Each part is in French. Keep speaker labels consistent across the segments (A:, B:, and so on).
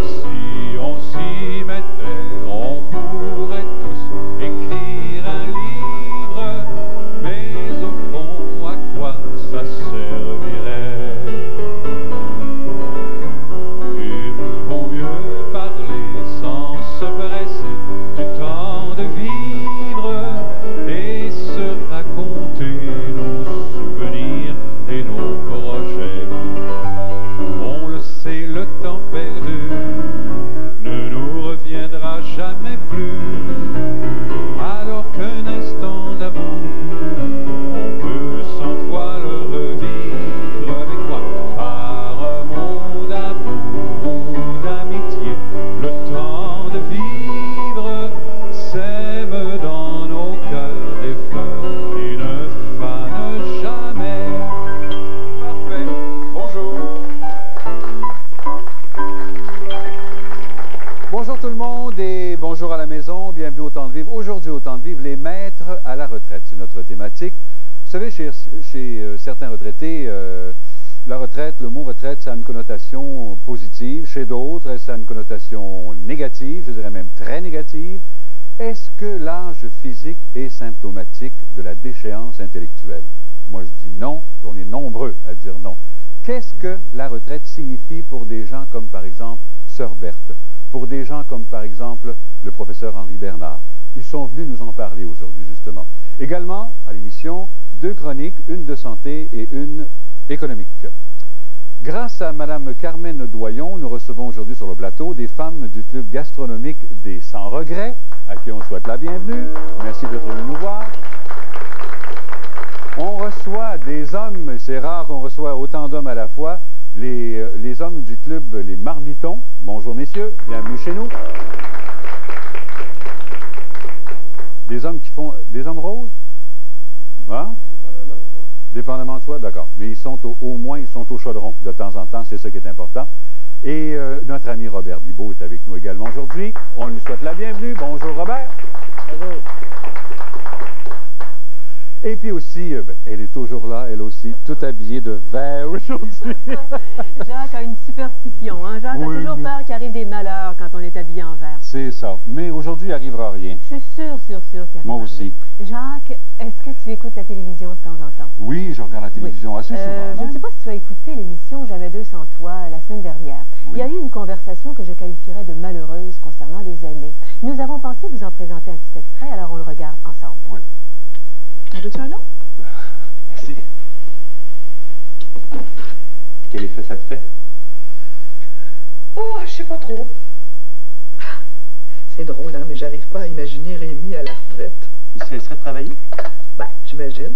A: Si on s'y mettait, on pourrait tous écrire un livre, mais au fond, à quoi ça servirait? Il vaut mieux parler sans se presser du temps de vivre et se raconter nos souvenirs et nos projets. On le sait, le temps perdu ne nous reviendra jamais plus. Alors qu'un instant d'amour, on peut 100 fois le revivre. Avec quoi? Par un mot d'amour ou d'amitié. Le temps de vivre sème dans nos cœurs des fleurs qui ne fanent jamais. Parfait. Bonjour.
B: Bonjour tout le monde et bonjour à la maison, bienvenue au Temps de Vivre. Aujourd'hui au Temps de Vivre, les maîtres à la retraite, c'est notre thématique. Vous savez, chez certains retraités, la retraite, le mot retraite, ça a une connotation positive. Chez d'autres, ça a une connotation négative, je dirais même très négative. Est-ce que l'âge physique est symptomatique de la déchéance intellectuelle? Moi, je dis non, puis on est nombreux à dire non. Qu'est-ce que la retraite signifie pour des gens comme, par exemple, Sœur Berthe, pour des gens comme, par exemple, le professeur Henri Bernard? Ils sont venus nous en parler aujourd'hui, justement. Également, à l'émission, 2 chroniques, une de santé et une économique. Grâce à Mme Carmen Doyon, nous recevons aujourd'hui sur le plateau des femmes du club gastronomique des Sans Regrets, à qui on souhaite la bienvenue. Merci d'être venus nous voir. On reçoit des hommes, c'est rare qu'on reçoit autant d'hommes à la fois, les hommes du club Les Marbitons. Bonjour messieurs, bienvenue chez nous. Des hommes qui font... Des hommes roses? Hein? Dépendamment de soi, d'accord. Mais ils sont au moins, ils sont au chaudron de temps en temps, c'est ça qui est important. Et notre ami Robert Bibot est avec nous également aujourd'hui. On lui souhaite la bienvenue. Bonjour Robert. Bonjour. Et puis aussi, elle est toujours là, elle aussi, toute habillée de vert aujourd'hui.
C: Jacques a une superstition, hein? Jacques a toujours peur qu'il arrive des malheurs quand on est habillé en vert.
B: C'est ça. Mais aujourd'hui, il n'arrivera rien.
C: Je suis sûre qu'il arrivera
B: Moi aussi.
C: rien. Jacques, est-ce que tu écoutes la télévision de temps en temps?
B: Oui, je regarde la télévision assez souvent.
C: Je ne sais pas si tu as écouté l'émission Jamais deux sans toi la semaine dernière. Oui. Il y a eu une conversation que je qualifierais de malheureuse concernant les aînés. Nous avons pensé vous en présenter un petit extrait, alors on le regarde ensemble.
B: Oui.
C: En veux-tu un autre?
D: Merci. Quel effet ça te fait?
E: Oh, je sais pas trop. C'est drôle, hein, mais j'arrive pas à imaginer Rémi à la retraite.
D: Il se laisserait de travailler?
E: Ben, j'imagine.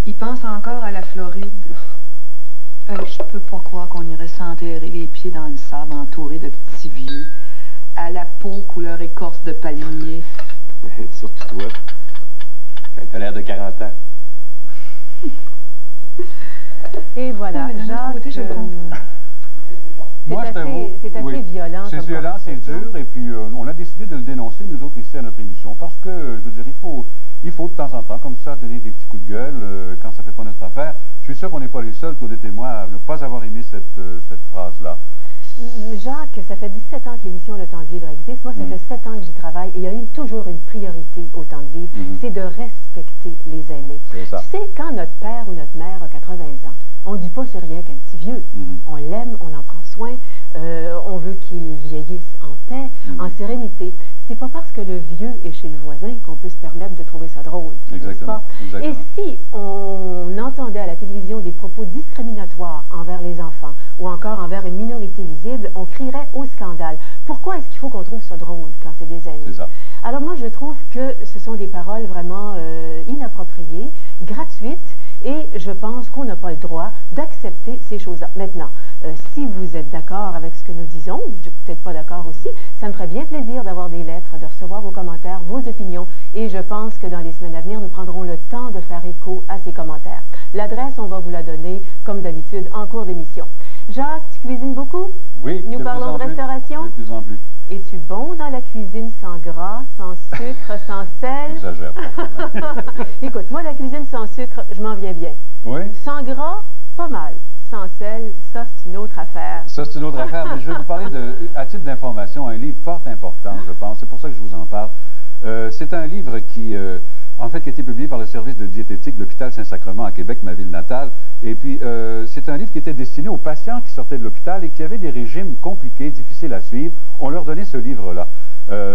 F: Il pense encore à la Floride. Je peux pas croire qu'on irait s'enterrer les pieds dans le sable entouré de petits vieux, à la peau couleur écorce de palmier.
D: Surtout toi. T'as l'air de 40 ans.
C: Et voilà,
F: oui,
C: Jacques,
F: côté, je le comprends.
C: C'est assez violent.
B: C'est violent, c'est dur, et puis on a décidé de le dénoncer, nous autres, ici à notre émission, parce que, je veux dire, il faut de temps en temps, comme ça, donner des petits coups de gueule quand ça ne fait pas notre affaire. Je suis sûr qu'on n'est pas les seuls, Claudette et moi, à ne pas avoir aimé cette phrase-là.
C: Jacques, ça fait 17 ans que l'émission Le Temps de Vivre existe. Moi, ça fait 7 ans que j'y travaille. Et il y a eu toujours une priorité au Temps de Vivre, c'est de respecter les aînés. Tu sais, quand notre père ou notre mère a 80 ans, on ne dit pas c'est rien qu'un petit vieux. On l'aime, on en prend soin, on veut qu'il vieillisse en paix, en sérénité. C'est pas parce que le vieux est chez le voisin qu'on peut se permettre de trouver ça drôle.
B: Exactement.
C: Et si on entendait à la télévision des propos discriminatoires envers les enfants ou encore envers une minorité visible, on crierait au scandale. Pourquoi est-ce qu'il faut qu'on trouve ça drôle quand c'est des aînés? Alors moi, je trouve que ce sont des paroles vraiment inappropriées, gratuites, et je pense qu'on n'a pas le droit d'accepter ces choses-là. Maintenant, si vous êtes d'accord avec ce que nous disons, je suis peut-être pas d'accord aussi, ça me ferait bien plaisir d'avoir des lettres, de recevoir vos commentaires, vos opinions, et je pense que dans les semaines à venir, nous prendrons le temps de faire écho à ces commentaires. L'adresse, on va vous la donner, comme d'habitude, en cours d'émission. Jacques, tu cuisines beaucoup?
B: Oui,
C: nous parlons de restauration?
B: De plus en plus.
C: Es-tu bon dans la cuisine sans gras, sans sucre, sans sel?
B: J'exagère pas.
C: Écoute, moi, la cuisine sans sucre, je m'en viens bien.
B: Oui?
C: Sans gras, pas sel, ça, c'est une autre affaire.
B: Ça, c'est une autre affaire, mais je vais vous parler, à titre d'information, un livre fort important, je pense. C'est pour ça que je vous en parle. C'est un livre qui, en fait, qui a été publié par le service de diététique de l'hôpital Saint-Sacrement à Québec, ma ville natale. Et puis, c'est un livre qui était destiné aux patients qui sortaient de l'hôpital et qui avaient des régimes compliqués, difficiles à suivre. On leur donnait ce livre-là,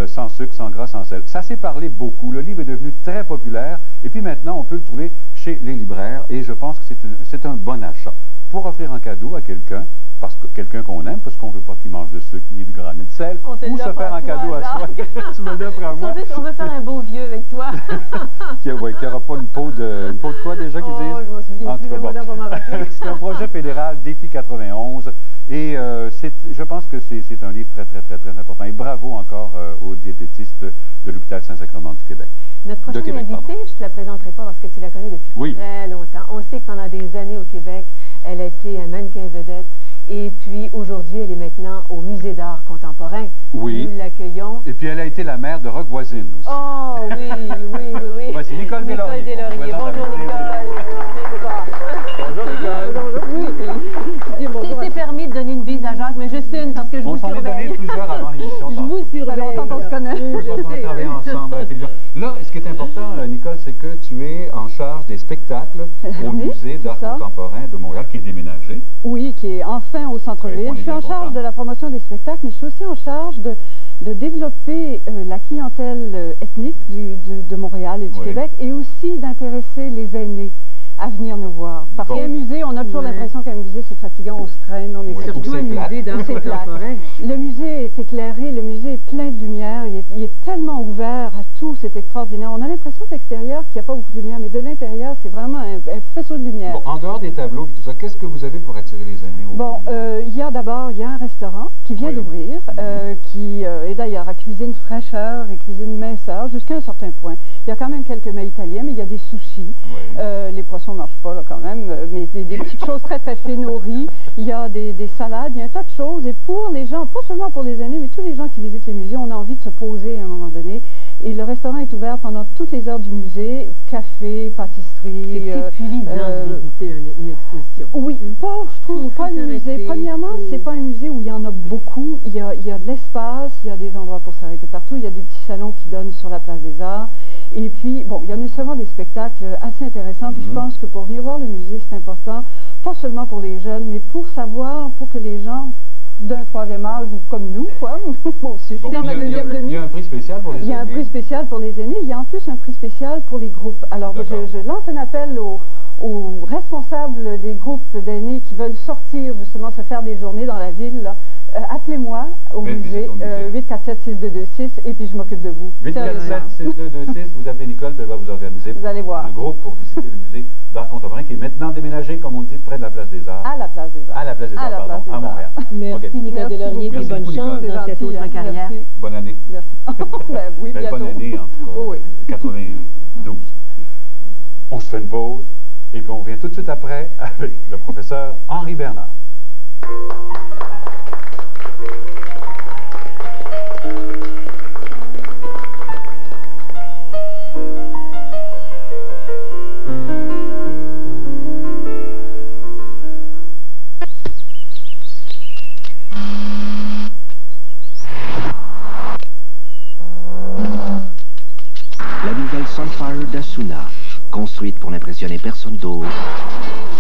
B: sans sucre, sans gras, sans sel. Ça s'est parlé beaucoup. Le livre est devenu très populaire. Et puis maintenant, on peut le trouver chez les libraires. Et je pense que c'est un bon achat. Pour offrir un cadeau à quelqu'un, parce que quelqu'un qu'on aime, parce qu'on ne veut pas qu'il mange de sucre, ni de gras, ni de sel, ou se faire un cadeau à soi. Tu me l'offres à moi.
C: On veut faire un beau vieux avec toi.
B: Qui n'aura pas une peau de quoi déjà qu'ils disent?
C: Je me souviens plus,
B: bon. C'est un projet fédéral, Défi 91, et je pense que c'est un livre très, très, très, très important. Et bravo encore aux diététistes de l'hôpital Saint-Sacrement du Québec.
C: Notre prochaine invitée, je ne te la présenterai pas parce que tu la connais depuis très longtemps. On sait que pendant des années au Québec, elle a été un mannequin vedette. Et puis, aujourd'hui, elle est maintenant au Musée d'art contemporain.
B: Oui.
C: Nous l'accueillons.
B: Et puis, elle a été la mère de Rock Voisine aussi.
C: Oh, oui, oui, oui, oui.
B: Voici Nicole Deslauriers.
C: Nicole Deslauriers. Bonjour, Nicole.
B: Bonjour, Nicole.
C: C'est permis de donner une bise à Jacques, mais juste une, parce que je vous surveille.
B: On s'en est donné plusieurs avant l'émission.
C: Je vous surveille.
E: Ça fait longtemps qu'on se connaît.
B: Je pense qu'on a travaillé ensemble à la télévision. Là, ce qui est important, Nicole, c'est que tu es en charge des spectacles au Musée d'art contemporain de Montréal, qui est déménagé.
G: Oui, qui est enfin au centre-ville. Je suis en charge de la promotion des spectacles, mais je suis aussi en charge de développer la clientèle ethnique de Montréal et du Québec, et aussi d'intéresser les aînés à venir nous voir. Parce qu'un musée, on a toujours l'impression qu'un musée, c'est fatigant, on se traîne, on est
C: surtout un musée d'art contemporain.
G: Le musée est éclairé, le musée est plein de lumière, il est tellement ouvert à tout, c'est extraordinaire. On a l'impression de l'extérieur qu'il n'y a pas beaucoup de lumière, mais de l'intérieur, c'est vraiment un faisceau de lumière.
B: Bon, en dehors des tableaux et tout ça, qu'est-ce que vous avez pour attirer les aînés au musée?
G: Il y a d'abord un restaurant qui vient d'ouvrir, qui est d'ailleurs à cuisine fraîcheur et cuisine minceur jusqu'à un certain point. Il y a quand même quelques mets italiens, mais il y a des sushis. Les poissons ne marchent pas là, quand même, mais des petites choses très très fines au riz. Il y a des salades, il y a un tas de choses. Et pour les gens, pas seulement pour les aînés, mais tous les gens qui visitent les musées, on a envie de se poser à un moment donné. Et le restaurant est ouvert pendant toutes les heures du musée, café, pâtisserie.
C: C'est épuisant de visiter une exposition.
G: Oui, je trouve pas le musée. Premièrement, c'est pas un musée où il y en a beaucoup. Il y a de l'espace, il y a des endroits pour s'arrêter partout, il y a des petits salons qui donnent sur la place des Arts. Et puis, bon, il y a nécessairement des spectacles assez intéressants. Puis je pense que pour venir voir le musée, c'est important, pas seulement pour les jeunes, mais pour savoir, pour que les gens d'un troisième âge ou comme nous, quoi. Moi aussi, je suis dans ma deuxième demi.
B: Il y a un prix spécial pour les aînés.
G: Il y a un prix spécial pour les aînés. Il y a en plus un prix spécial pour les groupes. Alors, je lance un appel aux responsables des groupes d'aînés qui veulent sortir, justement, se faire des journées dans la ville. Appelez-moi au musée 847-6226 et puis je m'occupe de vous.
B: 847-6226, vous appelez Nicole, puis elle va vous organiser
G: vous allez voir.
B: un groupe pour visiter le musée d'art contemporain qui est maintenant déménagé, comme on dit, près de la place des Arts.
G: À la place des Arts.
B: À la place des Arts, pardon, à Montréal.
C: Merci Nicole Deslauriers, et bonne chance dans cette autre carrière.
B: Bonne année.
G: Merci. Oui, bientôt.
B: Bonne année, en tout cas. 92. On se fait une pause et puis on revient tout de suite après avec le professeur Henri Bernard.
H: La nouvelle Sunfire d'Asuna, construite pour n'impressionner personne d'autre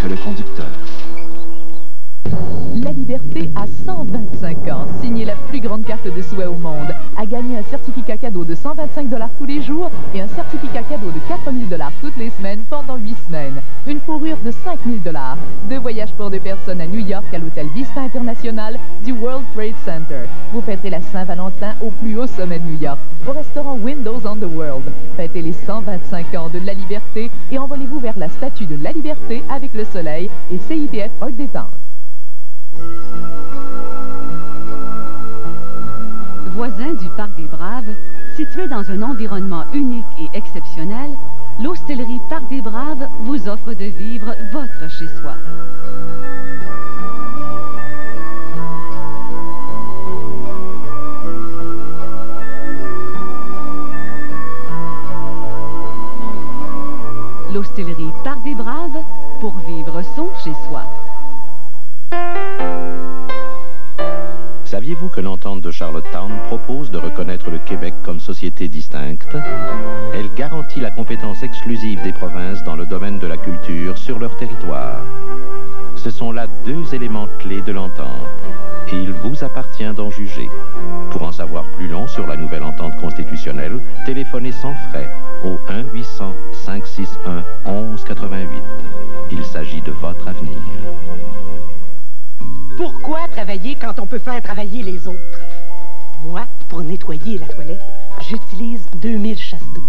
H: que le conducteur.
I: La Liberté a 125 ans. Signez la plus grande carte de souhait au monde. A gagné un certificat cadeau de 125 $ tous les jours et un certificat cadeau de 4000 $ toutes les semaines pendant 8 semaines. Une fourrure de 5000 $. 2 voyages pour 2 personnes à New York à l'hôtel Vista International du World Trade Center. Vous fêterez la Saint-Valentin au plus haut sommet de New York, au restaurant Windows on the World. Fêtez les 125 ans de la Liberté et envolez-vous vers la Statue de la Liberté avec le soleil et CITF Haute Détente.
J: Voisin du Parc des Braves, situé dans un environnement unique et exceptionnel, l'hostellerie Parc des Braves vous offre de vivre votre chez-soi. L'hostellerie Parc des Braves, pour vivre son chez-soi.
H: Saviez-vous que l'entente de Charlottetown propose de reconnaître le Québec comme société distincte? Elle garantit la compétence exclusive des provinces dans le domaine de la culture sur leur territoire. Ce sont là deux éléments clés de l'entente, et il vous appartient d'en juger. Pour en savoir plus long sur la nouvelle entente constitutionnelle, téléphonez sans frais au 1-800-561-1188. Il s'agit de votre avenir.
K: Pourquoi travailler quand on peut faire travailler les autres? Moi, pour nettoyer la toilette, j'utilise 2000 chasses d'eau.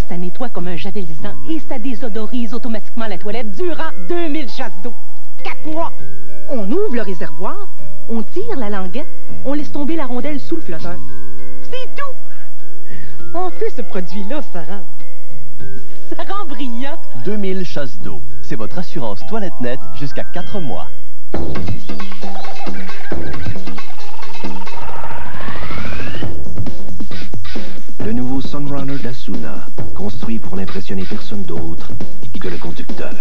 K: Ça nettoie comme un javelisant et ça désodorise automatiquement la toilette durant 2000 chasses d'eau. 4 mois! On ouvre le réservoir, on tire la languette, on laisse tomber la rondelle sous le flotteur. C'est tout! En fait, ce produit-là, ça rend brillant.
L: 2000 chasses d'eau. C'est votre assurance toilette nette jusqu'à 4 mois.
H: Le nouveau Sunrunner d'Asuna, construit pour n'impressionner personne d'autre que le conducteur.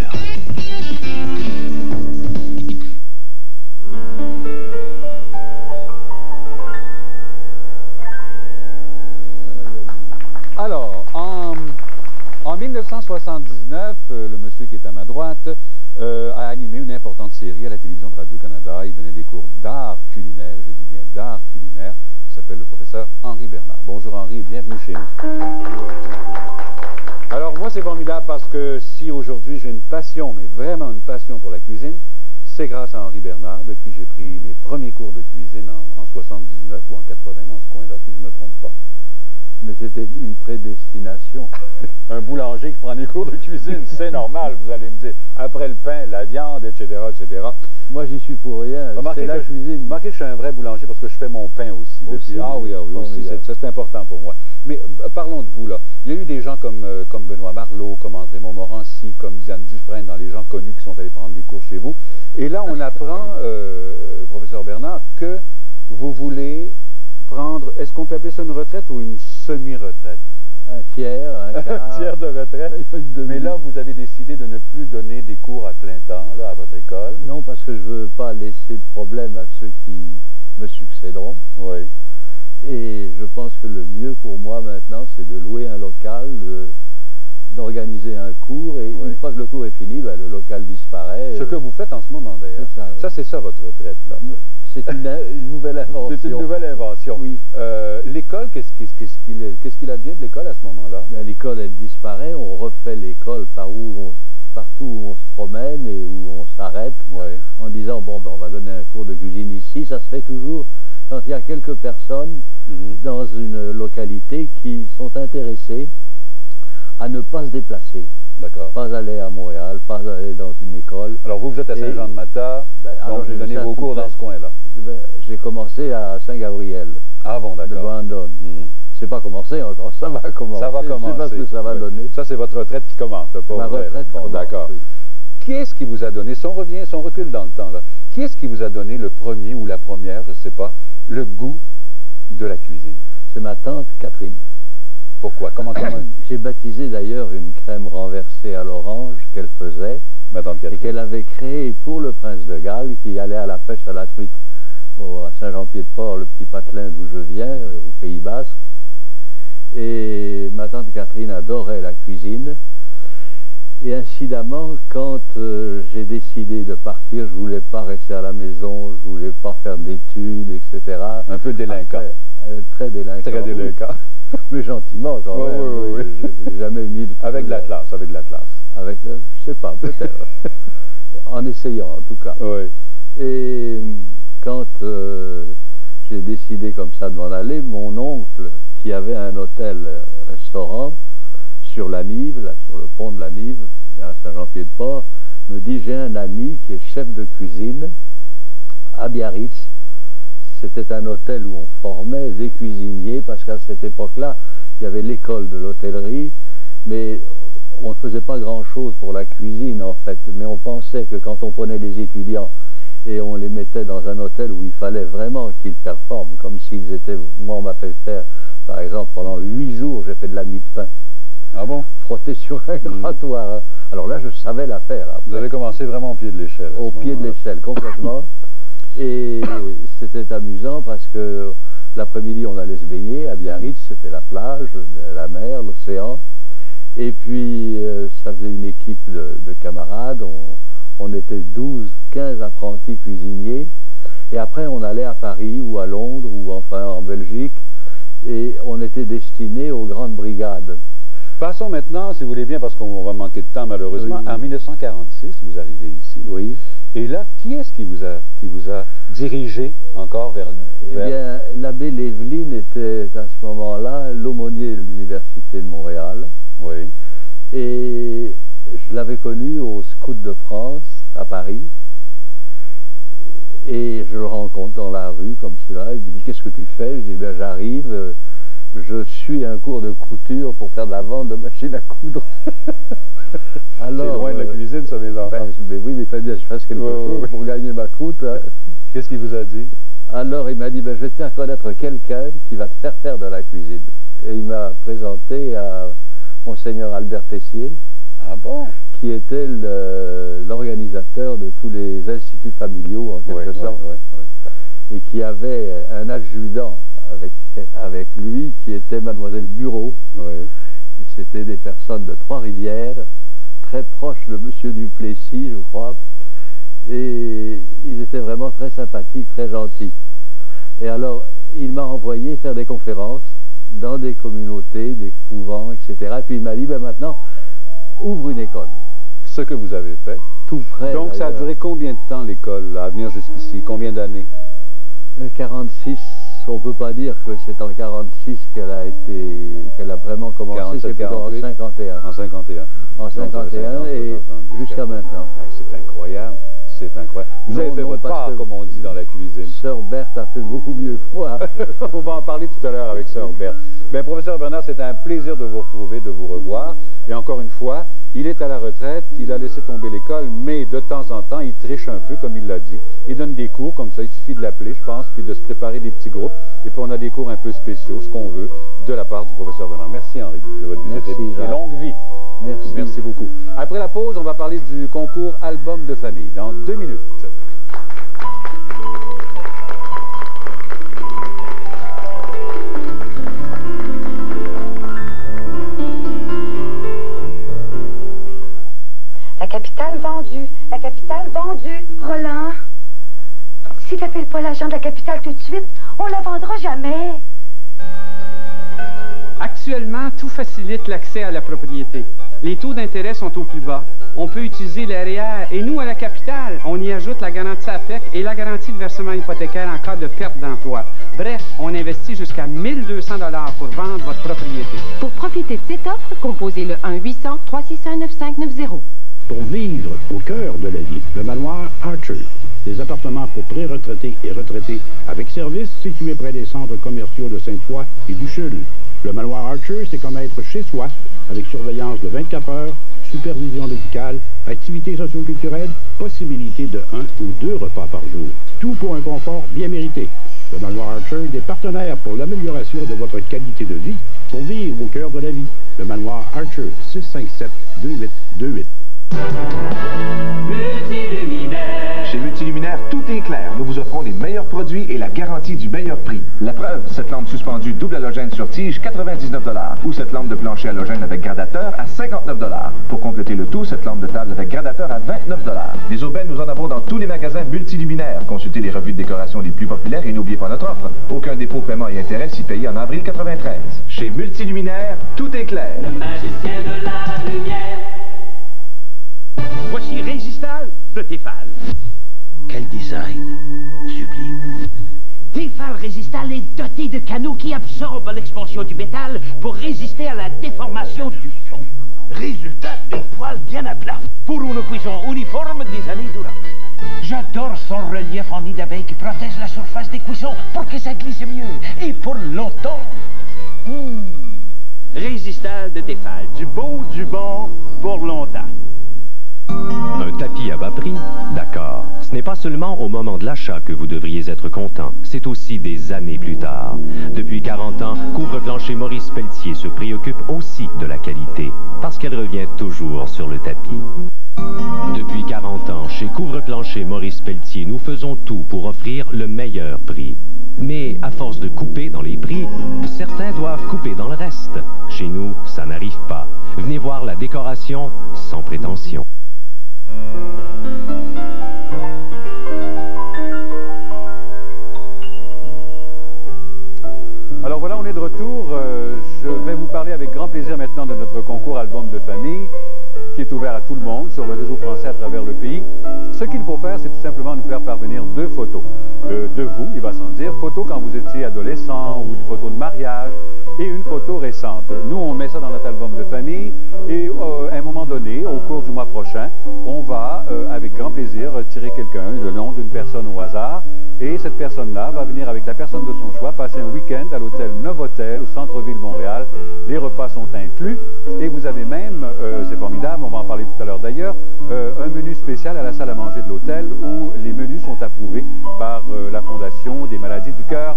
B: Alors, en 1979, le monsieur qui est à ma droite a animé une importante série à la télévision de Radio-Canada. Il donnait des cours d'art culinaire, je dis bien d'art culinaire. Il s'appelle le professeur Henri Bernard. Bonjour Henri, bienvenue chez nous. Alors moi c'est formidable parce que si aujourd'hui j'ai une passion, mais vraiment une passion pour la cuisine, c'est grâce à Henri Bernard, de qui j'ai pris mes premiers cours de cuisine en 79 ou en 80, dans ce coin-là, si je ne me trompe pas.
M: Mais c'était une prédestination.
B: Un boulanger qui prend des cours de cuisine, c'est normal, vous allez me dire. Après le pain, la viande, etc., etc.
M: Moi, j'y suis pour rien. C'est la cuisine.
B: Remarquez que je suis un vrai boulanger parce que je fais mon pain aussi. Ah oui, aussi, c'est important pour moi. Mais parlons de vous, là. Il y a eu des gens comme Benoît Marleau, comme André Montmorency, comme Diane Dufresne, dans les gens connus qui sont allés prendre des cours chez vous. Et là, on apprend, professeur Bernard, que vous voulez prendre, est-ce qu'on peut appeler ça une retraite ou une semi-retraite?
M: Un tiers, un quart.
B: Un tiers de retraite. Mais là, vous avez décidé de ne plus donner des cours à plein temps là, à votre école.
M: Non, parce que je ne veux pas laisser de problème à ceux qui me succéderont.
B: Oui.
M: Et je pense que le mieux pour moi maintenant, c'est de louer un local, d'organiser un cours, et une fois que le cours est fini, ben, le local disparaît.
B: Ce que vous faites en ce moment d'ailleurs. Ça, c'est ça votre retraite là.
M: C'est une nouvelle invention.
B: C'est une nouvelle invention.
M: Oui.
B: L'école, qu'est-ce qu'il advient de l'école à ce moment-là?
M: Ben, l'école, elle disparaît. On refait l'école partout où on se promène et où on s'arrête, en disant, bon, ben, on va donner un cours de cuisine ici. Ça se fait toujours quand il y a quelques personnes dans une localité qui sont intéressées à ne pas se déplacer. Pas aller à Montréal, pas aller dans une école.
B: Alors vous êtes à Saint-Jean-de-Mata, donc vous donnez vos cours dans ce coin-là.
M: J'ai commencé à Saint-Gabriel.
B: Ah bon, d'accord.
M: De Brandon. C'est pas commencé encore, ça va commencer.
B: Ça va commencer.
M: Je sais pas ce que ça va donner.
B: Ça, c'est votre retraite qui commence, pas
M: ma retraite commence.
B: D'accord. Oui. Qui est-ce qui vous a donné, si on recule dans le temps, là, qui est-ce qui vous a donné le premier ou la première, je ne sais pas, le goût de la cuisine?
M: C'est ma tante Catherine.
B: Pourquoi? Comment
M: J'ai baptisé d'ailleurs une crème renversée à l'orange qu'elle faisait et qu'elle avait créée pour le prince de Galles qui allait à la pêche à la truite à Saint-Jean-Pied-de-Port, le petit patelin d'où je viens, au Pays Basque. Et ma tante Catherine adorait la cuisine. Et incidemment, quand j'ai décidé de partir, je ne voulais pas rester à la maison, je ne voulais pas faire d'études, etc.
B: Un peu délinquant.
M: Après, très délinquant.
B: Très délinquant.
M: Mais gentiment quand même.
B: Oui.
M: Je n'ai jamais mis de...
B: Avec de la classe, avec de la classe.
M: Avec, je sais pas, peut-être. En essayant, en tout cas.
B: Oui.
M: Et quand j'ai décidé comme ça de m'en aller, mon oncle, qui avait un hôtel-restaurant sur la Nive, là, sur le pont de la Nive, à Saint-Jean-Pied-de-Port, me dit, j'ai un ami qui est chef de cuisine à Biarritz. C'était un hôtel où on formait des cuisiniers, parce qu'à cette époque-là, il y avait l'école de l'hôtellerie, mais on ne faisait pas grand-chose pour la cuisine, en fait. Mais on pensait que quand on prenait des étudiants et on les mettait dans un hôtel où il fallait vraiment qu'ils performent, comme s'ils étaient... Moi, on m'a fait faire, par exemple, pendant 8 jours, j'ai fait de la mie de pain.
B: Ah bon?
M: Frotter sur un grattoir. Alors là, je savais la faire. Après.
B: Vous avez commencé vraiment au pied de l'échelle.
M: Au pied de l'échelle, complètement. Et c'était amusant parce que l'après-midi, on allait se baigner à Biarritz, c'était la plage, la mer, l'océan. Et puis, ça faisait une équipe de camarades. On était 12, 15 apprentis cuisiniers. Et après, on allait à Paris ou à Londres ou enfin en Belgique. Et on était destinés aux grandes brigades.
B: Passons maintenant, si vous voulez bien, parce qu'on va manquer de temps malheureusement. Oui. En 1946, vous arrivez ici.
M: Oui.
B: Et là, qui est-ce qui vous a dirigé encore vers...
M: Eh bien, l'abbé Léveline était à ce moment-là l'aumônier de l'Université de Montréal.
B: Oui.
M: Et je l'avais connu au Scout de France, à Paris. Et je le rencontre dans la rue, comme cela. Il me dit, qu'est-ce que tu fais? Je dis, ben, j'arrive. Je suis un cours de couture pour faire de la vente de machines à coudre.
B: C'est loin de la cuisine, ça, mes enfants.
M: Mais oui, mais il fallait bien que je fasse quelque chose pour gagner ma croûte. Hein.
B: Qu'est-ce qu'il vous a dit?
M: Alors, il m'a dit, ben, je vais te faire connaître quelqu'un qui va te faire de la cuisine. Et il m'a présenté à Monseigneur Albert Tessier.
B: Ah bon? Qui
M: était l'organisateur de tous les instituts familiaux, en quelque sorte. Et qui avait un adjudant avec lui qui était Mademoiselle Bureau. Et c'était des personnes de Trois-Rivières, très proches de Monsieur Duplessis, je crois. Et ils étaient vraiment très sympathiques, très gentils. Et alors, il m'a envoyé faire des conférences dans des communautés, des couvents, etc. Et puis il m'a dit, ben maintenant, ouvre une école.
B: Ce que vous avez fait.
M: Tout près.
B: Donc ça a duré combien de temps l'école à venir jusqu'ici? Combien d'années?
M: 46. On ne peut pas dire que c'est en 46 qu'elle a vraiment commencé, c'est plutôt en 51.
B: En 51.
M: En 51 et jusqu'à maintenant.
B: C'est incroyable, c'est incroyable. Vous avez fait votre part, comme on dit dans la cuisine.
M: Sœur Berthe a fait beaucoup mieux que moi.
B: On va en parler tout à l'heure avec Sœur Berthe. Bien, professeur Bernard, c'est un plaisir de vous retrouver, de vous revoir. Et encore une fois, il est à la retraite, il a laissé tomber l'école, mais de temps en temps, il triche un peu, comme il l'a dit. Il donne des cours comme ça, il suffit de l'appeler, je pense, puis de se préparer des petits groupes. Et puis on a des cours un peu spéciaux, ce qu'on veut, de la part du professeur Bernard. Merci Henri de votre visite et longue vie.
M: Merci.
B: Merci beaucoup. Après la pause, on va parler du concours Album de famille dans 2 minutes.
N: La capitale vendue, la capitale vendue. Roland, si tu n'appelles pas l'agent de la capitale tout de suite, on la vendra jamais.
O: Actuellement, tout facilite l'accès à la propriété. Les taux d'intérêt sont au plus bas. On peut utiliser l'AREER et nous, à la capitale, on y ajoute la garantie APEC et la garantie de versement hypothécaire en cas de perte d'emploi. Bref, on investit jusqu'à 1 200 $ pour vendre votre propriété.
P: Pour profiter de cette offre, composez le 1-800-361-9590.
Q: Pour vivre au cœur de la vie, le manoir Archer. Des appartements pour pré-retraités et retraités avec service situés près des centres commerciaux de Sainte-Foy et du Chul. Le manoir Archer, c'est comme être chez soi, avec surveillance de 24 heures, supervision médicale, activités socio-culturelles, possibilité de 1 ou 2 repas par jour. Tout pour un confort bien mérité. Le manoir Archer, des partenaires pour l'amélioration de votre qualité de vie, pour vivre au cœur de la vie. Le manoir Archer, 657-2828.
R: Chez Multiluminaire, tout est clair. Nous vous offrons les meilleurs produits et la garantie du meilleur prix. La preuve, cette lampe suspendue double halogène sur tige, 99 $. Ou cette lampe de plancher halogène avec gradateur à 59 $. Pour compléter le tout, cette lampe de table avec gradateur à 29 $. Des aubaines, nous en avons dans tous les magasins Multiluminaire. Consultez les revues de décoration les plus populaires et n'oubliez pas notre offre. Aucun dépôt, paiement et intérêt si payé en avril 93. Chez Multiluminaire, tout est clair.
S: Le magicien de la lumière.
T: Voici Résistal de Tefal.
U: Quel design sublime.
T: Tefal Résistal est doté de canaux qui absorbent l'expansion du métal pour résister à la déformation du fond.
U: Résultat, une poêle bien à plat.
T: Pour une cuisson uniforme des années durant. J'adore son relief en nid d'abeille qui protège la surface des cuissons pour que ça glisse mieux et pour longtemps. Résistal de Tefal, du beau, du bon, pour longtemps.
H: Un tapis à bas prix? D'accord.
A: Ce n'est pas seulement au moment de l'achat que vous devriez être content, c'est aussi des années plus tard. Depuis 40 ans, Couvre-Plancher Maurice Pelletier se préoccupe aussi de la qualité, parce qu'elle revient toujours sur le tapis. Depuis 40 ans, chez Couvre-Plancher Maurice Pelletier, nous faisons tout pour offrir le meilleur prix. Mais à force de couper dans les prix, certains doivent couper dans le reste. Chez nous, ça n'arrive pas. Venez voir la décoration sans prétention.
B: Alors voilà, on est de retour. Je vais vous parler avec grand plaisir maintenant de notre concours Album de famille, qui est ouvert à tout le monde sur le réseau français à travers le pays. Ce qu'il faut faire, c'est tout simplement nous faire parvenir 2 photos de vous, il va sans dire, photos quand vous étiez adolescent ou des photos de mariage et une photo récente. Nous, on met ça dans notre album de famille et à un moment donné, au cours du mois prochain, on va, avec grand plaisir, tirer quelqu'un, le nom d'une personne au hasard. Et cette personne-là va venir avec la personne de son choix, passer un week-end à l'hôtel Novotel, au centre-ville Montréal. Les repas sont inclus. Et vous avez même, c'est formidable, on va en parler tout à l'heure d'ailleurs, un menu spécial à la salle à manger de l'hôtel où les menus sont approuvés par la Fondation des maladies du cœur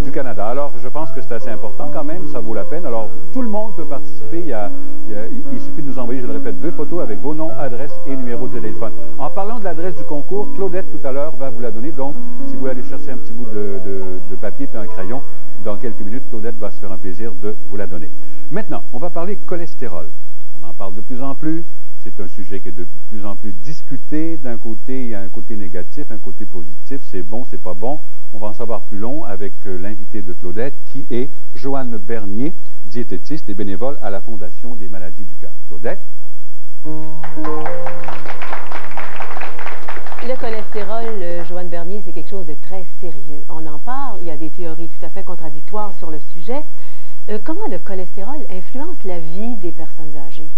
B: du Canada. Alors, je pense que c'est assez important quand même, ça vaut la peine. Alors, tout le monde peut participer. Il suffit de nous envoyer, je le répète, 2 photos avec vos noms, adresses et numéros de téléphone. En parlant de l'adresse du concours, Claudette, tout à l'heure, va vous la donner. Donc, si vous voulez aller chercher un petit bout de papier et un crayon, dans quelques minutes, Claudette va se faire un plaisir de vous la donner. Maintenant, on va parler cholestérol. On en parle de plus en plus. C'est un sujet qui est de plus en plus discuté. D'un côté, il y a un côté négatif, un côté positif. C'est bon, c'est pas bon. On va en savoir plus long avec l'invité de Claudette, qui est Joanne Bernier, diététiste et bénévole à la Fondation des maladies du cœur. Claudette?
C: Le cholestérol, Joanne Bernier, c'est quelque chose de très sérieux. On en parle, il y a des théories tout à fait contradictoires sur le sujet. Comment le cholestérol influence la vie des personnes âgées?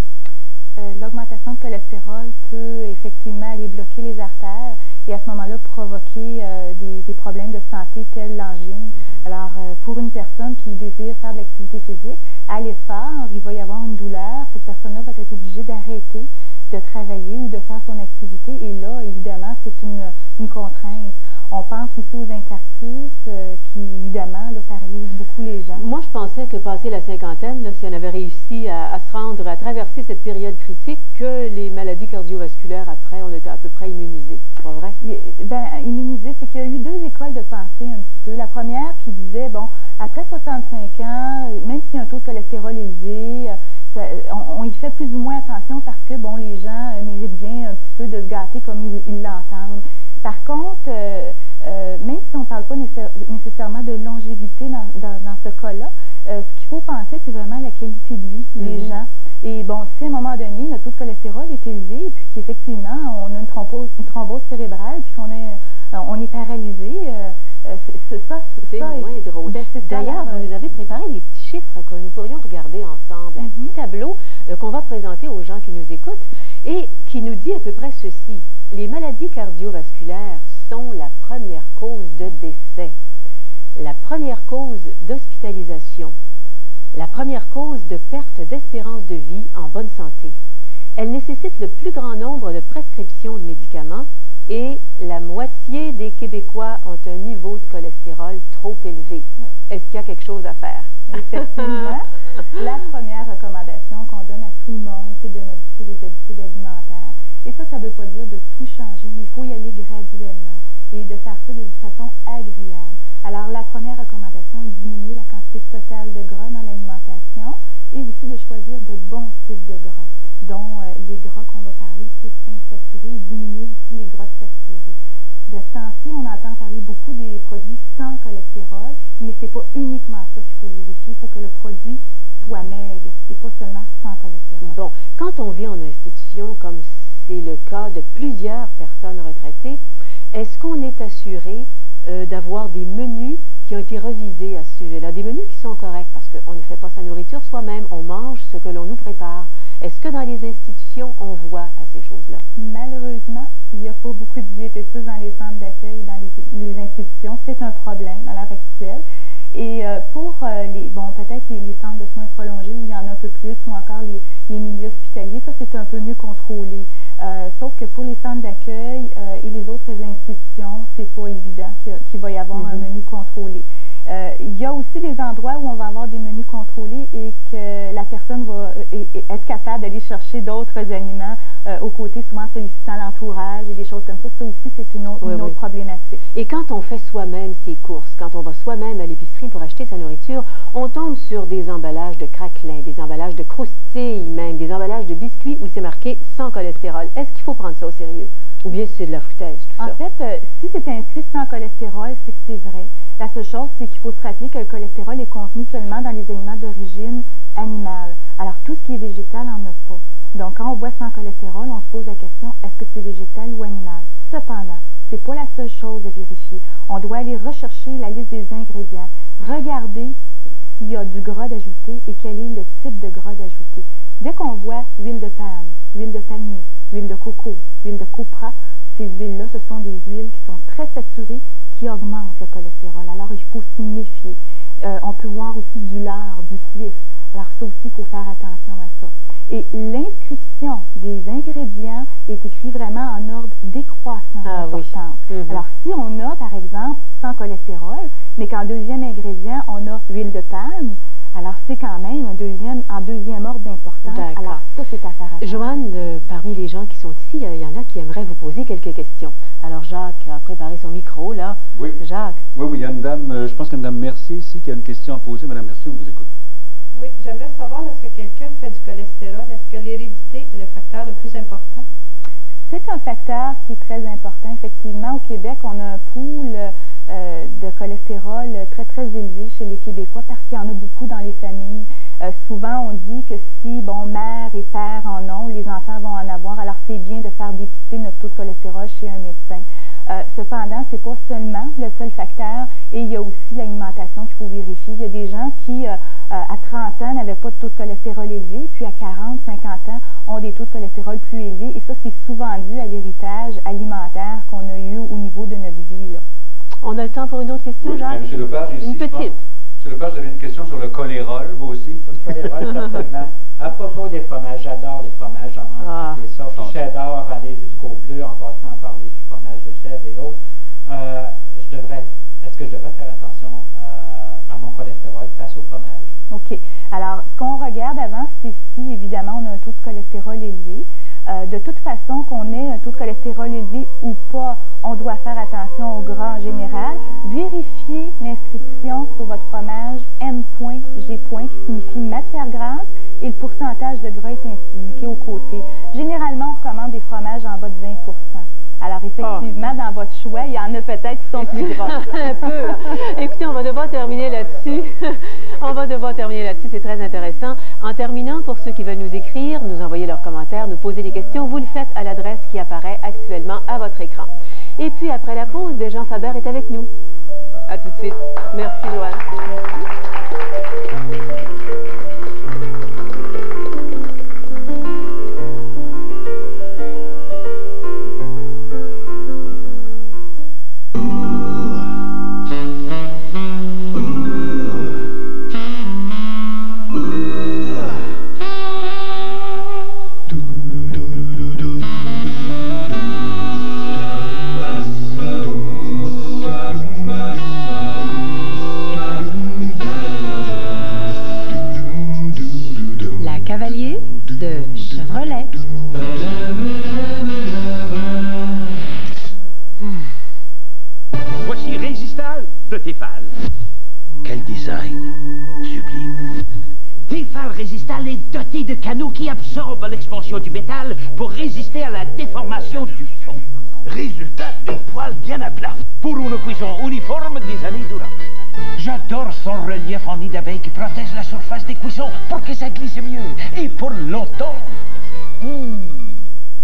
V: L'augmentation de cholestérol peut effectivement aller bloquer les artères et à ce moment-là provoquer des problèmes de santé tels l'angine. Alors, pour une personne qui désire faire de l'activité physique, à l'effort, il va y avoir une douleur. Cette personne-là va être obligée d'arrêter de travailler ou de faire son activité. Et là, évidemment, c'est une contrainte. On pense aussi aux infarctus qui, évidemment, là, paralysent beaucoup les gens.
C: Moi, je pensais que passé la cinquantaine, là, si on avait réussi à se rendre, à traverser cette période critique, que les maladies cardiovasculaires, après, on était à peu près immunisés. C'est pas vrai?
V: Ben, immunisés, c'est qu'il y a eu 2 écoles de pensée un petit peu. La première qui disait, bon, après 65 ans, même s'il y a un taux de cholestérol élevé, on y fait plus ou moins attention parce que, bon, les gens méritent bien un petit peu de se gâter comme ils l'entendent. Par contre, même si on ne parle pas nécessairement de longévité dans ce cas-là, ce qu'il faut penser, c'est vraiment la qualité de vie des gens. Et bon, si à un moment donné, notre taux de cholestérol est élevé, puis qu'effectivement, on a une thrombose cérébrale, puis qu'on est paralysé,
C: c'est moins drôle. D'ailleurs, vous nous avez préparé des petits chiffres que nous pourrions regarder ensemble. Un petit tableau qu'on va présenter aux gens qui nous écoutent et qui nous dit à peu près ceci. Les maladies cardiovasculaires sont la première cause de décès, la première cause d'hospitalisation, la première cause de perte d'espérance de vie en bonne santé. Elle nécessite le plus grand nombre de prescriptions de médicaments et la moitié des Québécois ont un niveau de cholestérol trop élevé. Oui. Est-ce qu'il y a quelque chose à faire?
V: Effectivement. La première recommandation qu'on donne à tout le monde, c'est de modifier les habitudes alimentaires. Et ça ne veut pas dire de tout changer, mais il faut y aller graduellement et de faire ça de façon agréable. Alors, la première recommandation est de diminuer la quantité totale de gras dans l'alimentation et aussi de choisir de bons types de gras, dont les gras qu'on va parler plus insaturés et diminuer aussi les gras saturés. De ce temps-ci, on entend parler beaucoup des produits sans cholestérol, mais ce n'est pas uniquement ça qu'il faut vérifier. Il faut que le produit soit maigre et pas seulement sans cholestérol.
C: Bon, quand on vit en institution, comme c'est le cas de plusieurs personnes retraitées, est-ce qu'on est assuré d'avoir des menus qui ont été revisés à ce sujet-là, des menus qui sont corrects, parce qu'on ne fait pas sa nourriture soi-même, on mange ce que l'on nous prépare. Est-ce que dans les institutions, on voit à ces choses-là?
V: Malheureusement, il n'y a pas beaucoup de diététistes dans les centres d'accueil, dans les institutions. C'est un problème à l'heure actuelle. Et pour peut-être les centres de soins prolongés où il y en a un peu plus, ou encore les milieux hospitaliers, ça c'est un peu mieux contrôlé. Sauf que pour les centres d'accueil et les autres restitution, c'est pas évident qu'il va y avoir un menu contrôlé. Il y a aussi des endroits où on va avoir des menus contrôlés et que la personne va être capable d'aller chercher d'autres aliments aux côtés, souvent sollicitant l'entourage et des choses comme ça. Ça aussi, c'est une autre problématique.
C: Et quand on fait soi-même ses courses, quand on va soi-même à l'épicerie pour acheter sa nourriture, on tombe sur des emballages de craquelins, des emballages de croustilles même, des emballages de biscuits où c'est marqué sans cholestérol. Est-ce qu'il faut prendre ça au sérieux? Ou bien c'est de la foutaise, tout ça?
V: En fait, si c'est inscrit sans cholestérol, c'est que c'est vrai. La seule chose, c'est qu'il faut se rappeler que le cholestérol est contenu seulement dans les aliments d'origine animale. Alors, tout ce qui est végétal n'en a pas. Donc, quand on voit sans cholestérol, on se pose la question, est-ce que c'est végétal ou animal? Cependant, c'est pas la seule chose à vérifier. On doit aller rechercher la liste des ingrédients, regarder s'il y a du gras d'ajouter et quel est le type de gras d'ajouter. Dès qu'on voit huile de palme, huile de palmiste, huile de coco, huile de copra, ces huiles-là, ce sont des huiles qui sont très saturées, qui augmentent le cholestérol. Alors, il faut s'y méfier. On peut voir aussi du lard, du suif. Alors, ça aussi, il faut faire attention à ça. Et l'inscription des ingrédients est écrite vraiment en ordre décroissant d'importance. Alors, si on a, par exemple, sans cholestérol, mais qu'en deuxième ingrédient, on a huile de palme, alors c'est quand même en deuxième ordre d'importance. Alors, ça, c'est à faire attention.
C: Joanne, parmi les gens qui sont ici, il y en a qui aimeraient vous poser quelques questions. Alors, Jacques a préparé son micro, là.
B: Oui.
C: Jacques.
B: Oui, il y a une dame, je pense qu'il y a une dame Mercier ici qui a une question à poser. Madame Mercier, on vous écoute.
D: Oui, j'aimerais savoir, lorsque quelqu'un fait du cholestérol, est-ce que l'hérédité est le facteur le plus important?
V: C'est un facteur qui est très important. Effectivement, au Québec, on a un pool de cholestérol très, très élevé chez les Québécois parce qu'il y en a beaucoup dans les familles. Souvent, on dit que si, mère et père en ont, les enfants vont en avoir. Alors, c'est bien de faire dépister notre taux de cholestérol chez un médecin. Cependant, ce n'est pas seulement le seul facteur et il y a aussi l'alimentation qu'il faut vérifier. Il y a des gens qui, à 30 ans, n'avaient pas de taux de cholestérol élevé, puis à 40, 50 ans, ont des taux de cholestérol plus élevés. Et ça, c'est souvent dû à l'héritage alimentaire qu'on a eu au niveau de notre vie. Là.
C: On a le temps pour une autre question, Jacques?
B: M. Lepage, ici,
C: une petite.
B: M. Lepage, vous avez une question sur le cholérol, vous aussi?
F: Le cholérol, certainement. À propos des fromages, j'adore les fromages, j'en mange toutes les sortes. J'adore aller jusqu'au bleu en passant par les fromages de chèvre et autres. Est-ce que je devrais faire attention à mon cholestérol face au fromage?
V: OK. Alors, ce qu'on regarde avant, c'est si, évidemment, on a un taux de cholestérol élevé. De toute façon, qu'on ait un taux de cholestérol élevé ou pas, on doit faire attention au gras en général. Vérifiez l'inscription sur votre fromage M.G. qui signifie matière grasse et le pourcentage de gras est indiqué au côté. Généralement, on recommande des fromages en bas de 20 %. Alors, effectivement, dans votre choix, il y en a peut-être qui sont plus gras.
C: Un peu. Écoutez, on va devoir terminer là-dessus. C'est très intéressant. En terminant, pour ceux qui veulent nous écrire, nous envoyer leurs commentaires, nous poser des questions, vous le faites à l'adresse qui apparaît actuellement à votre écran. Et puis, après la pause, Jean Faber est avec nous. À tout de suite. Merci, Joanne.
U: Voici Résistal de Tefal.
L: Quel design sublime.
U: Tefal Résistal est doté de canaux qui absorbent l'expansion du métal pour résister à la déformation du fond.
L: Résultat, une poêle bien à plat.
U: Pour une cuisson uniforme des années durant. J'adore son relief en nid d'abeille qui protège la surface des cuissons pour que ça glisse mieux et pour longtemps.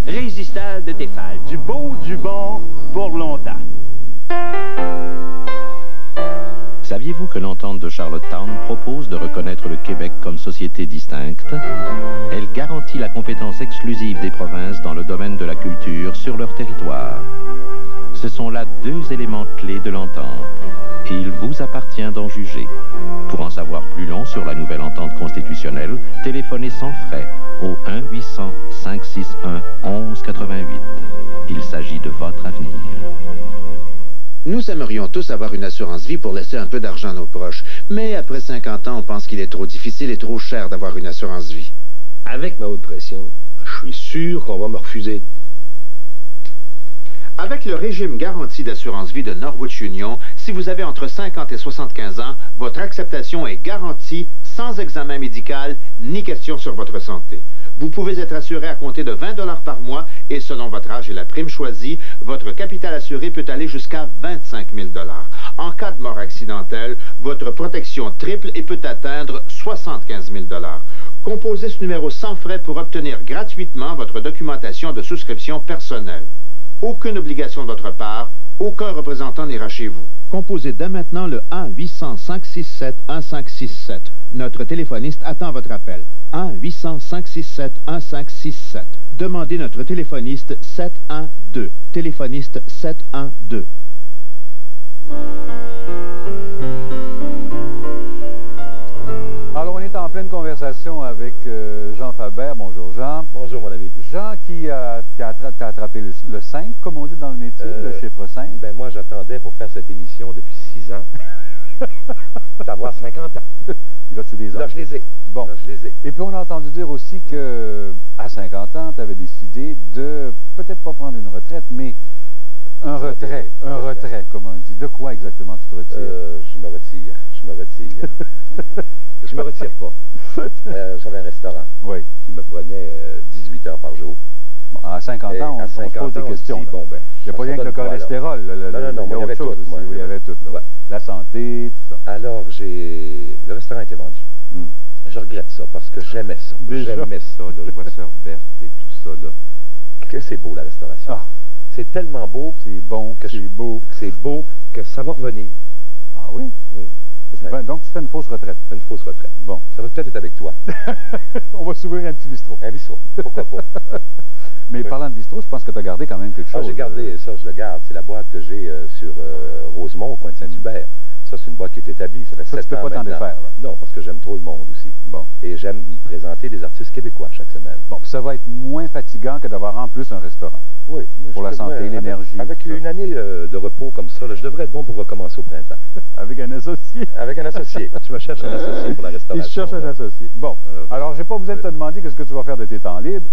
U: Résistal de Tefal, du beau, du bon, pour longtemps.
H: Saviez-vous que l'entente de Charlottetown propose de reconnaître le Québec comme société distincte? Elle garantit la compétence exclusive des provinces dans le domaine de la culture sur leur territoire. Ce sont là deux éléments clés de l'entente, et il vous appartient d'en juger. Pour en savoir plus long sur la nouvelle entente constitutionnelle, téléphonez sans frais au 1-800-561-1188. Il s'agit de votre avenir.
E: Nous aimerions tous avoir une assurance vie pour laisser un peu d'argent à nos proches. Mais après 50 ans, on pense qu'il est trop difficile et trop cher d'avoir une assurance vie.
G: Avec ma haute pression, je suis sûr qu'on va me refuser.
E: Avec le régime garanti d'assurance vie de Norwich Union, si vous avez entre 50 et 75 ans, votre acceptation est garantie sans examen médical ni question sur votre santé. Vous pouvez être assuré à compter de 20 $ par mois et selon votre âge et la prime choisie, votre capital assuré peut aller jusqu'à 25 000 $. En cas de mort accidentelle, votre protection triple et peut atteindre 75 000 $. Composez ce numéro sans frais pour obtenir gratuitement votre documentation de souscription personnelle. Aucune obligation de votre part, aucun représentant n'ira chez vous. Composez dès maintenant le 1-800-567-1567. Notre téléphoniste attend votre appel. 1-800-567-1567. Demandez notre téléphoniste 712. Téléphoniste 712.
B: Alors, on est en pleine conversation avec Jean Faber. Bonjour, Jean.
G: Bonjour, mon ami.
B: Jean qui t'a attrapé le 5, comme on dit dans le métier, le chiffre 5.
G: Ben moi, j'attendais pour faire cette émission depuis 6 ans d'avoir 50 ans.
B: Puis là, tu les as.
G: Là, je les ai.
B: Bon.
G: Là, je les ai.
B: Et puis, on a entendu dire aussi que à 50 ans, tu avais décidé de peut-être pas prendre une retraite, mais un retrait, comme on dit. De quoi exactement tu te retires?
G: Je me retire. Je me retire pas. J'avais un restaurant qui me prenait 18 heures par jour.
B: Bon, à 50 ans, on se pose des questions. Il n'y a pas rien que le cholestérol.
G: Non, il y avait tout.
B: Il y avait tout. La santé, tout ça.
G: Alors, le restaurant était vendu. Je regrette ça parce que j'aimais ça. J'aimais ça, là, je vois Sœur Berthe et tout ça. Là. Que c'est beau, la restauration. Ah. C'est tellement beau.
B: C'est bon, c'est beau
G: que ça va revenir.
B: Ah oui?
G: Oui.
B: Donc, tu fais une fausse retraite.
G: Une fausse retraite.
B: Bon.
G: Ça va peut-être être avec toi.
B: On va s'ouvrir un petit bistrot.
G: Un bistrot, pourquoi pas.
B: Mais parlant de bistrot, je pense que tu as gardé quand même quelque chose.
G: J'ai gardé ça, je le garde. C'est la boîte que j'ai sur Rosemont, au coin de Saint-Hubert. Ça, c'est une boîte qui est établie. Ça fait 7 ans. Tu peux pas t'en défaire, là. Non, parce que j'aime trop le monde aussi.
B: Bon.
G: Et j'aime y présenter des artistes québécois chaque semaine.
B: Bon, puis ça va être moins fatigant que d'avoir en plus un restaurant.
G: Oui.
B: Pour la santé, l'énergie.
G: Avec une année de repos comme ça, là, je devrais être bon pour recommencer au printemps.
B: Avec un associé.
G: Avec un associé. Je me cherche un associé pour la restauration.
B: Il cherche un associé. Bon. Alors, j'ai pas besoin de te demander qu'est-ce que tu vas faire de tes temps libres.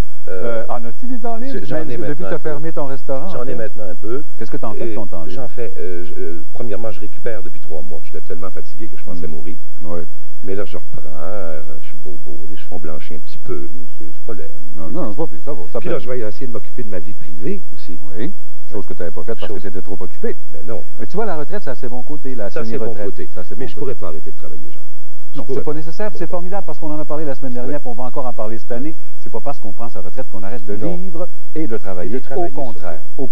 B: En as-tu des temps libres?
G: J'en ai maintenant.
B: Depuis que tu as fermé ton restaurant?
G: J'en ai maintenant un peu.
B: Qu'est-ce que tu en fais de ton temps libre?
G: J'en fais. Premièrement, je récupère depuis 3 mois. J'étais tellement fatigué que je pensais mourir.
B: Oui.
G: Mais là, je reprends. Je suis bobo. Les cheveux ont blanchi un petit peu. C'est pas l'air.
B: Non, c'est pas plus. Ça va.
G: Puis là, je vais essayer de m'occuper de ma vie privée aussi.
B: Oui. Chose que tu n'avais pas faite parce que tu étais trop occupé.
G: Ben non.
B: Mais tu vois, la retraite, ça a ses bons côtés. La semi-retraite.
G: Mais je pourrais pas arrêter de travailler, Jean.
B: Non, c'est pas nécessaire. C'est formidable parce qu'on en a parlé la semaine dernière, puis on va encore en parler cette année. C'est pas parce qu'on prend sa retraite qu'on arrête de vivre et de travailler. Au contraire, il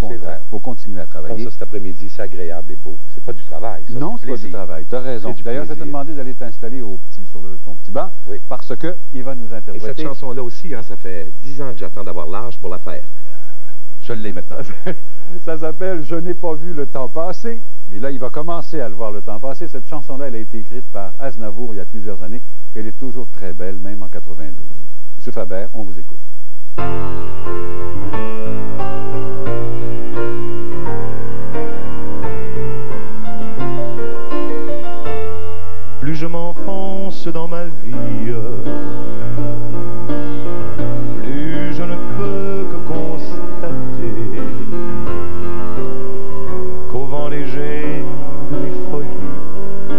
B: faut continuer à travailler.
G: Comme ça, cet après-midi, c'est agréable et beau. C'est pas du travail, ça.
B: Non, c'est pas du travail. Tu as raison. D'ailleurs, je vais te demander d'aller t'installer sur ton petit banc parce que il va nous interpréter.
G: Et cette chanson-là aussi, ça fait 10 ans que j'attends d'avoir l'âge pour la faire. Je l'ai maintenant.
B: Ça s'appelle « Je n'ai pas vu le temps passer ». Mais là, il va commencer à le voir le temps passer. Cette chanson-là, elle a été écrite par Aznavour il y a plusieurs années. Elle est toujours très belle, même en 92. Monsieur Faber, on vous écoute.
W: Plus je m'enfonce dans ma vie, plus je ne peux que constater qu'au vent léger de mes folies,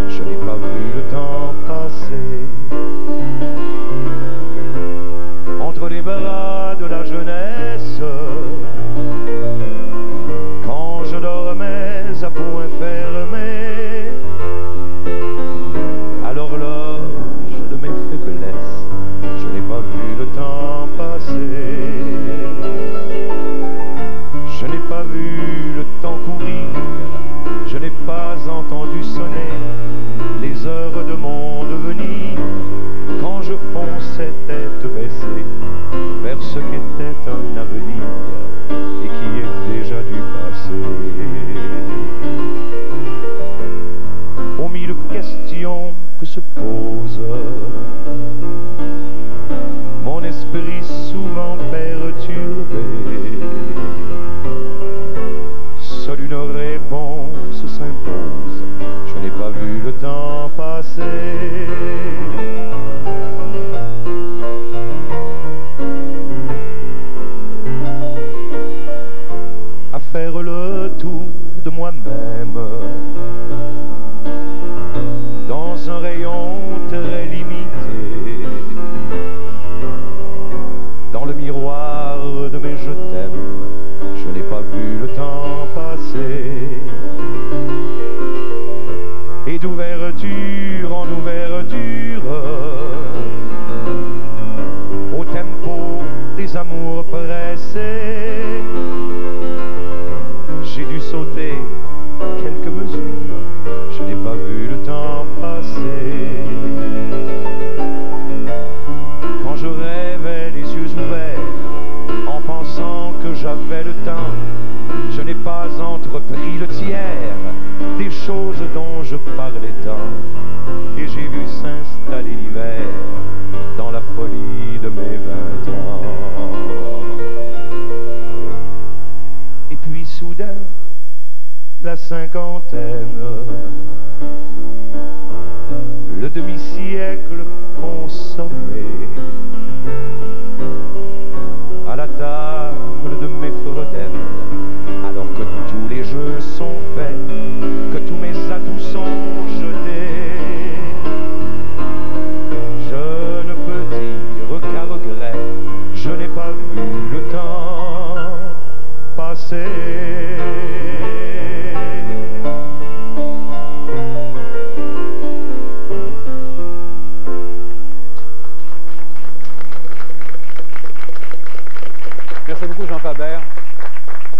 W: je n'ai pas vu le temps passer. Entre les bras de la jeunesse, qu'une réponse s'impose. Je n'ai pas vu le temps passer. À faire le tour de moi-même dans un rayon très limité, dans le miroir de mes je t'aime, je n'ai pas vu le temps passer. Et d'ouverture en ouverture, au tempo des amours pressés, j'ai dû sauter quelques mesures, je n'ai pas vu le temps passer. Quand je rêvais les yeux ouverts, en pensant que j'avais le temps, je n'ai pas entrepris le tiers des choses dont je parlais tant. Et j'ai vu s'installer l'hiver dans la folie de mes 20 ans. Et puis soudain, la cinquantaine, le demi-siècle consommé, à la table de mes fredaines, alors que tous les jeux sont faits, que tous mes atouts sont jetés. Je ne peux dire qu'à regret, je n'ai pas vu le temps passer.
B: Merci beaucoup, Jean Faber.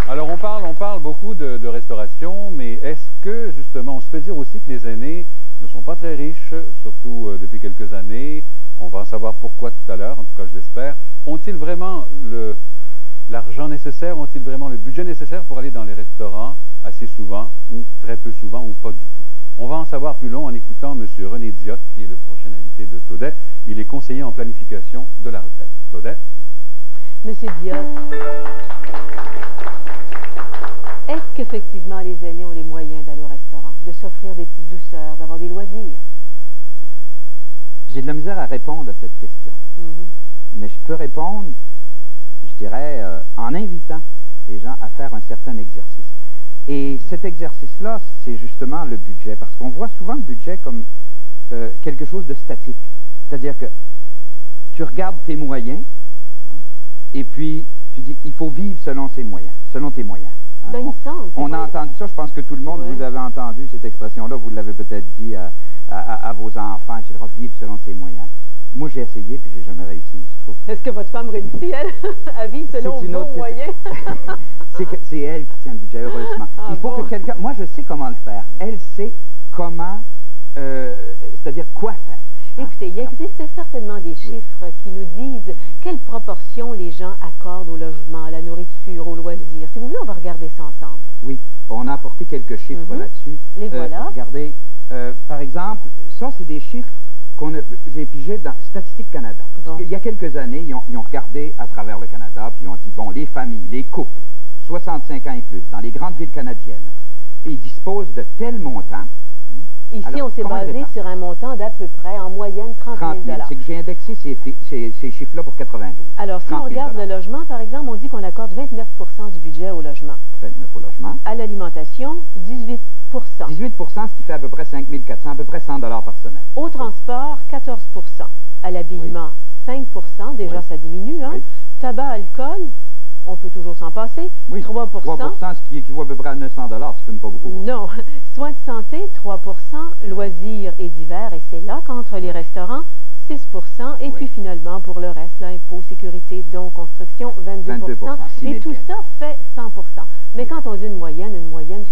B: Alors, on parle beaucoup de restauration, mais est-ce que, justement, on se fait dire aussi que les aînés ne sont pas très riches, surtout depuis quelques années. On va en savoir pourquoi tout à l'heure, en tout cas, je l'espère. Ont-ils vraiment l'argent nécessaire, ont-ils vraiment le budget nécessaire pour aller dans les restaurants assez souvent, ou très peu souvent, ou pas du tout? On va en savoir plus long en écoutant M. René Diotte, qui est le prochain invité de Claudette. Il est conseiller en planification de la retraite. Claudette?
C: Monsieur Diotte, est-ce qu'effectivement les aînés ont les moyens d'aller au restaurant, de s'offrir des petites douceurs, d'avoir des loisirs?
I: J'ai de la misère à répondre à cette question. Mais je peux répondre, je dirais, en invitant les gens à faire un certain exercice. Et cet exercice-là, c'est justement le budget, parce qu'on voit souvent le budget comme quelque chose de statique. C'est-à-dire que tu regardes tes moyens, et puis tu dis, il faut vivre selon ses moyens, selon tes moyens. Hein?
C: Ben,
I: on a entendu ça, je pense que tout le monde, vous avez entendu cette expression-là, vous l'avez peut-être dit à vos enfants, etc., vivre selon ses moyens. Moi, j'ai essayé, puis j'ai jamais réussi, je trouve.
C: Est-ce que votre femme réussit, elle, à vivre selon vos moyens?
I: C'est elle qui tient le budget, heureusement. Il faut que quelqu'un... Moi, je sais comment le faire. Elle sait comment... c'est-à-dire quoi faire.
C: Écoutez, il existe certainement des chiffres qui nous disent quelle proportion les gens accordent au logement, à la nourriture, aux loisirs. Si vous voulez, on va regarder ça ensemble.
I: Oui, on a apporté quelques chiffres là-dessus.
C: Les voilà.
I: Regardez, par exemple, ça, c'est des chiffres j'ai pigé dans Statistique Canada. Bon. Il y a quelques années, ils ont regardé à travers le Canada, puis ils ont dit, bon, les familles, les couples, 65 ans et plus, dans les grandes villes canadiennes, ils disposent de tels montants.
C: Ici, alors, on s'est basé sur un montant d'à peu près, en moyenne, 30 000 $.
I: C'est que j'ai indexé ces chiffres-là pour 92.
C: Alors, si on regarde le logement, par exemple, on dit qu'on accorde 29 % du budget au logement.
I: 29 au logement.
C: À l'alimentation, 18 %.
I: 18 %, ce qui fait à peu près 5 400, à peu près 100 $ par semaine.
C: Au transport, 14 %. À l'habillement, 5 %. Déjà, ça diminue. Hein? Tabac, alcool, on peut toujours s'en passer. 3 %.
I: 3 %, ce qui équivaut à peu près à 900 $, tu fumes pas beaucoup.
C: Non. Soins de santé, 3 %. Loisirs et divers, et c'est là qu'entre les restaurants, 6 %. Et puis finalement, pour le reste, l'impôt, sécurité, dons, construction, 22 %. Et tout ça fait 100 %. Mais quand on dit une moyenne,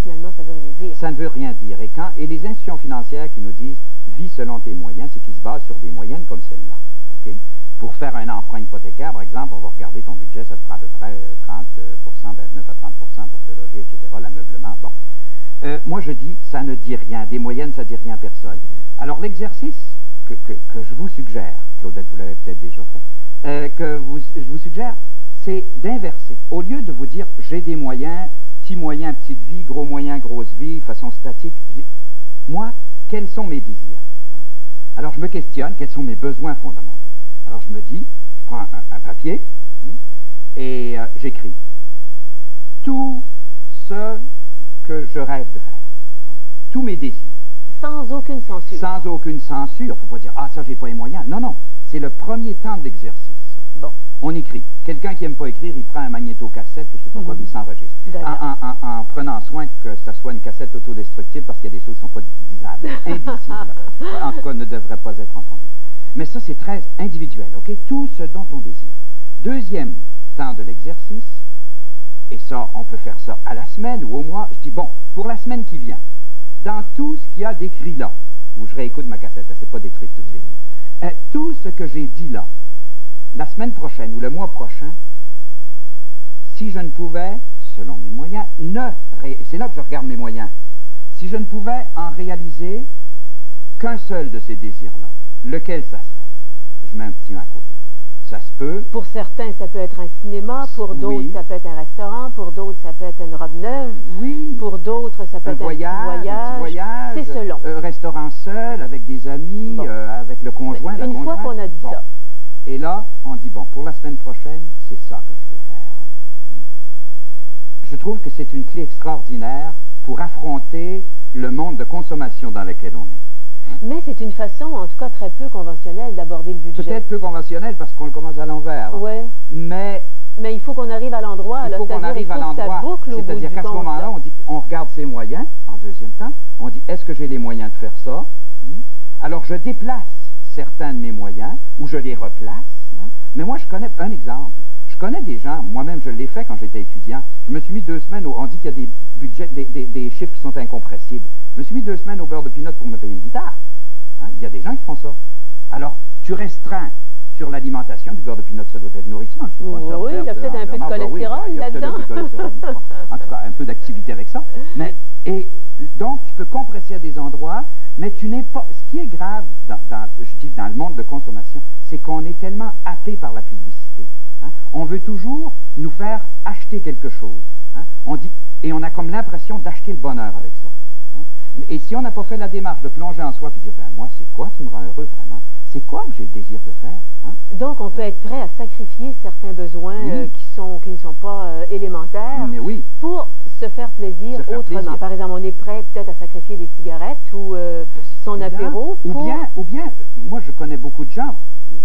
C: finalement, ça ne veut rien dire.
I: Ça ne veut rien dire. Et les institutions financières qui nous disent « vis selon tes moyens », c'est qu'ils se basent sur des moyennes comme celle-là. Okay? Pour faire un emprunt hypothécaire, par exemple, on va regarder ton budget, ça te prend à peu près 30 %, 29 à 30 % pour te loger, etc., l'ameublement. Bon. Moi, je dis, ça ne dit rien. Des moyennes, ça ne dit rien à personne. Alors, l'exercice que je vous suggère, Claudette, vous l'avez peut-être déjà fait, je vous suggère, c'est d'inverser. Au lieu de vous dire, j'ai des moyens, petit, moyen, petite vie, gros, moyen, grosse vie, façon statique. Je dis, moi, quels sont mes désirs? Alors je me questionne, quels sont mes besoins fondamentaux? Alors je me dis, je prends un papier et j'écris tout ce que je rêve de faire, tous mes désirs.
C: Sans aucune censure.
I: Sans aucune censure. Il ne faut pas dire, ah ça j'ai pas les moyens. Non, non, c'est le premier temps de l'exercice.
C: Bon.
I: On écrit. Quelqu'un qui n'aime pas écrire, il prend un magnétocassette ou je sais pas quoi, puis il s'enregistre. En prenant soin que ça soit une cassette autodestructible, parce qu'il y a des choses qui ne sont pas disables, indicibles. En tout cas, ne devraient pas être entendues. Mais ça, c'est très individuel, OK? Tout ce dont on désire. Deuxième temps de l'exercice, et ça, on peut faire ça à la semaine ou au mois. Je dis, bon, pour la semaine qui vient, dans tout ce qu'il y a décrit là, où je réécoute ma cassette, elle ne s'est pas détruite tout de suite, tout ce que j'ai dit là, la semaine prochaine ou le mois prochain, si je ne pouvais, selon mes moyens, c'est là que je regarde mes moyens, si je ne pouvais en réaliser qu'un seul de ces désirs-là, lequel ça serait? Je mets un petit 1 à côté. Ça se peut.
C: Pour certains, ça peut être un cinéma, pour d'autres, ça peut être un restaurant, pour d'autres, ça peut être une robe neuve, pour d'autres, ça peut être un petit voyage. C'est selon.
I: Restaurant seul, avec des amis, avec le conjoint,
C: Une fois qu'on a dit ça.
I: Et là, on dit, bon, pour la semaine prochaine, c'est ça que je veux faire. Je trouve que c'est une clé extraordinaire pour affronter le monde de consommation dans lequel on est.
C: Mais c'est une façon, en tout cas très peu conventionnelle, d'aborder le budget.
I: Peut-être peu conventionnelle parce qu'on le commence à l'envers.
C: Oui.
I: Mais
C: il faut qu'on arrive à l'endroit.
I: Il faut qu'on arrive à l'endroit. C'est-à-dire qu'à ce moment-là, on regarde ses moyens, en deuxième temps. On dit, est-ce que j'ai les moyens de faire ça? Alors, je déplace certains de mes moyens ou je les replace. Mais moi, je connais un exemple. Je connais des gens, moi-même, je l'ai fait quand j'étais étudiant. Je me suis mis 2 semaines, on dit qu'il y a des budgets, des chiffres qui sont incompressibles. Je me suis mis 2 semaines au beurre de pinot pour me payer une guitare. Il y a des gens qui font ça. Alors, tu restreins sur l'alimentation, du beurre de pinot, ça doit être nourrissant. Je sais pas,
C: oui, il y a peut-être un peu de cholestérol là-dedans.
I: En tout cas, un peu d'activité avec ça. Et donc, tu peux compresser à des endroits, mais tu n'es pas... Ce qui est grave, dans le monde de consommation, c'est qu'on est tellement happé par la publicité. On veut toujours nous faire acheter quelque chose. Et on a comme l'impression d'acheter le bonheur avec ça. Et si on n'a pas fait la démarche de plonger en soi et dire, ben moi, c'est quoi qui me rend heureux vraiment? C'est quoi que j'ai le désir de faire?
C: Donc, on peut être prêt à sacrifier certains besoins qui ne sont pas élémentaires pour se faire plaisir autrement. Par exemple, on est prêt peut-être à sacrifier des cigarettes ou son apéro.
I: Ou bien, moi, je connais beaucoup de gens,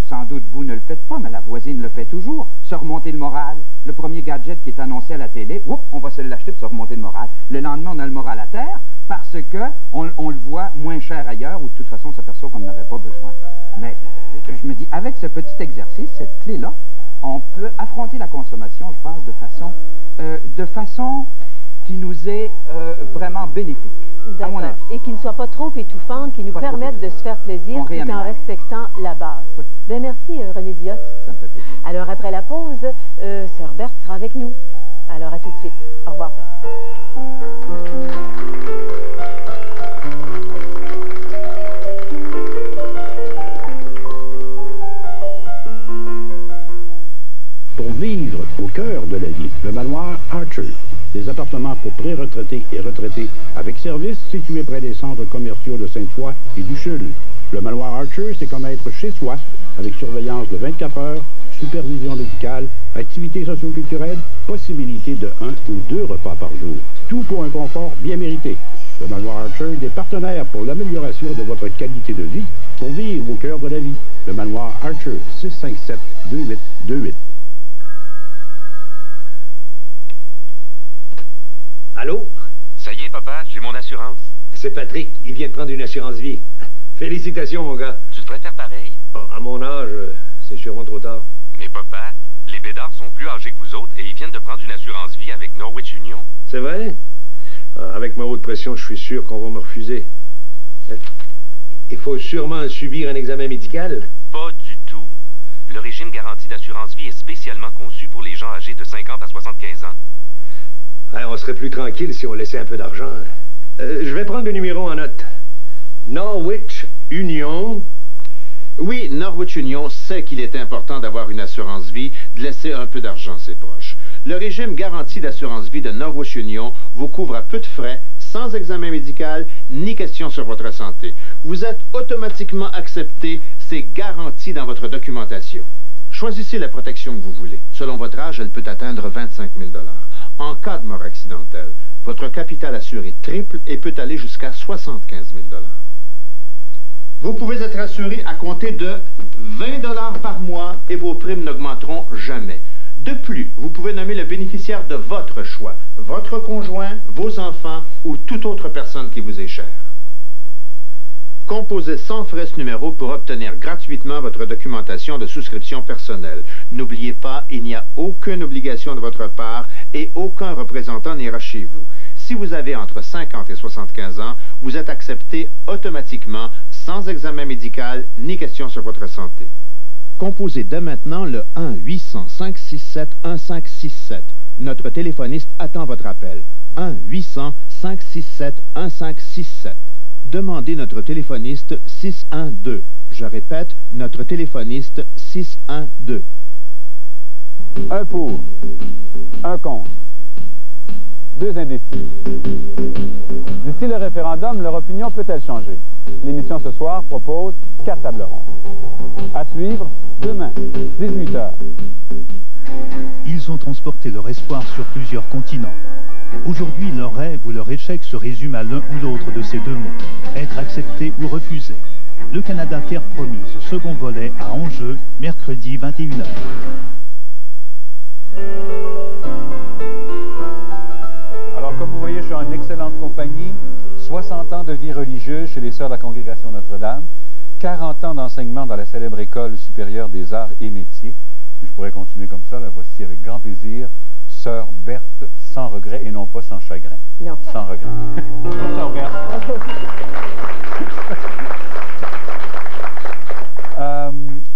I: sans doute vous ne le faites pas, mais la voisine le fait toujours, se remonter le moral. Le premier gadget qui est annoncé à la télé, on va se l'acheter pour se remonter le moral. Le lendemain, on a le moral à terre parce qu'on le voit moins cher ailleurs ou de toute façon, on s'aperçoit qu'on n'en avait pas besoin. Mais je me dis, avec ce petit exercice, cette clé-là, on peut affronter la consommation, je pense, de façon qui nous est vraiment bénéfique, à mon avis.
C: Et qui ne soit pas trop étouffante, qui nous permette de se faire plaisir tout en respectant la base. Oui. Bien, merci René Diotte.
I: Ça me fait plaisir.
C: Alors, après la pause, Sœur Berthe sera avec nous. Alors, à tout de suite. Au revoir.
Q: Pour vivre au cœur de la vie, le manoir Archer. Des appartements pour pré-retraités et retraités avec service situés près des centres commerciaux de Sainte-Foy et du Chul. Le manoir Archer, c'est comme être chez soi, avec surveillance de 24 heures, supervision médicale, activités socio-culturelles, possibilité de 1 ou 2 repas par jour. Tout pour un confort bien mérité. Le manoir Archer, des partenaires pour l'amélioration de votre qualité de vie, pour vivre au cœur de la vie. Le manoir Archer, 657-2828.
J: Allô?
K: Ça y est, papa, j'ai mon assurance.
J: C'est Patrick, il vient de prendre une assurance vie. Félicitations, mon gars.
K: Tu devrais faire pareil.
J: Oh, à mon âge, c'est sûrement trop tard.
K: Mais papa, les Bédards sont plus âgés que vous autres et ils viennent de prendre une assurance vie avec Norwich Union.
J: C'est vrai? Avec ma haute pression, je suis sûr qu'on va me refuser. Il faut sûrement subir un examen médical?
K: Pas du tout. Le régime garanti d'assurance vie est spécialement conçu pour les gens âgés de 50 à 75 ans.
J: On serait plus tranquille si on laissait un peu d'argent. Je vais prendre le numéro en note. Norwich Union.
E: Oui, Norwich Union sait qu'il est important d'avoir une assurance vie, de laisser un peu d'argent à ses proches. Le régime garanti d'assurance vie de Norwich Union vous couvre à peu de frais, sans examen médical, ni question sur votre santé. Vous êtes automatiquement accepté, c'est garanti dans votre documentation. Choisissez la protection que vous voulez. Selon votre âge, elle peut atteindre 25 000 $. En cas de mort accidentelle, votre capital assuré triple et peut aller jusqu'à 75 000 $. Vous pouvez être assuré à compter de 20 $ par mois et vos primes n'augmenteront jamais. De plus, vous pouvez nommer le bénéficiaire de votre choix, votre conjoint, vos enfants ou toute autre personne qui vous est chère. Composez sans frais ce numéro pour obtenir gratuitement votre documentation de souscription personnelle. N'oubliez pas, il n'y a aucune obligation de votre part et aucun représentant n'ira chez vous. Si vous avez entre 50 et 75 ans, vous êtes accepté automatiquement, sans examen médical ni question sur votre santé. Composez dès maintenant le 1-800-567-1567. Notre téléphoniste attend votre appel. 1-800-567-1567. Demandez notre téléphoniste 612. Je répète, notre téléphoniste 612.
B: Un pour, un contre, deux indécis. D'ici le référendum, leur opinion peut-elle changer? L'émission ce soir propose 4 tables rondes. À suivre, demain, 18h.
M: Ils ont transporté leur espoir sur plusieurs continents. Aujourd'hui, leur rêve ou leur échec se résume à l'un ou l'autre de ces deux mots, être accepté ou refusé. Le Canada Terre Promise, second volet à enjeu, mercredi 21h.
B: Alors, comme vous voyez, je suis en excellente compagnie. 60 ans de vie religieuse chez les Sœurs de la Congrégation Notre-Dame. 40 ans d'enseignement dans la célèbre École supérieure des arts et métiers. Je pourrais continuer comme ça. La voici avec grand plaisir. Sœur Berthe, sans regret et non pas sans chagrin.
C: Non.
B: Sans regret. Sœur Berthe.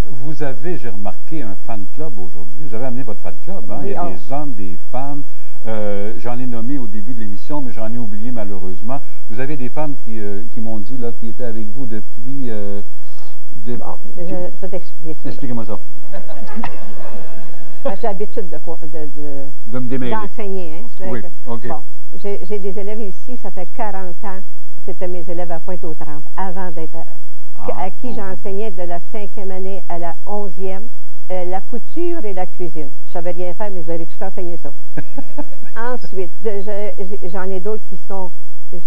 B: Vous avez, j'ai remarqué, un fan club aujourd'hui. Vous avez amené votre fan club. Hein? Oui, il y a des hommes, des femmes. J'en ai nommé au début de l'émission, mais j'en ai oublié malheureusement. Vous avez des femmes qui m'ont dit là, qui étaient avec vous depuis...
C: Bon, je vais t'expliquer ça.
B: Expliquez-moi ça.
C: J'ai l'habitude de
B: me démêler.
C: D'enseigner. Hein?
B: Oui, OK.
C: Bon, j'ai des élèves ici, ça fait 40 ans. C'était mes élèves à Pointe-aux-Trembles, avant d'être... à qui j'enseignais de la 5e année à la 11e, la couture et la cuisine. Je savais rien faire, mais je leur ai tout enseigné ça. Ensuite, j'en ai d'autres qui sont...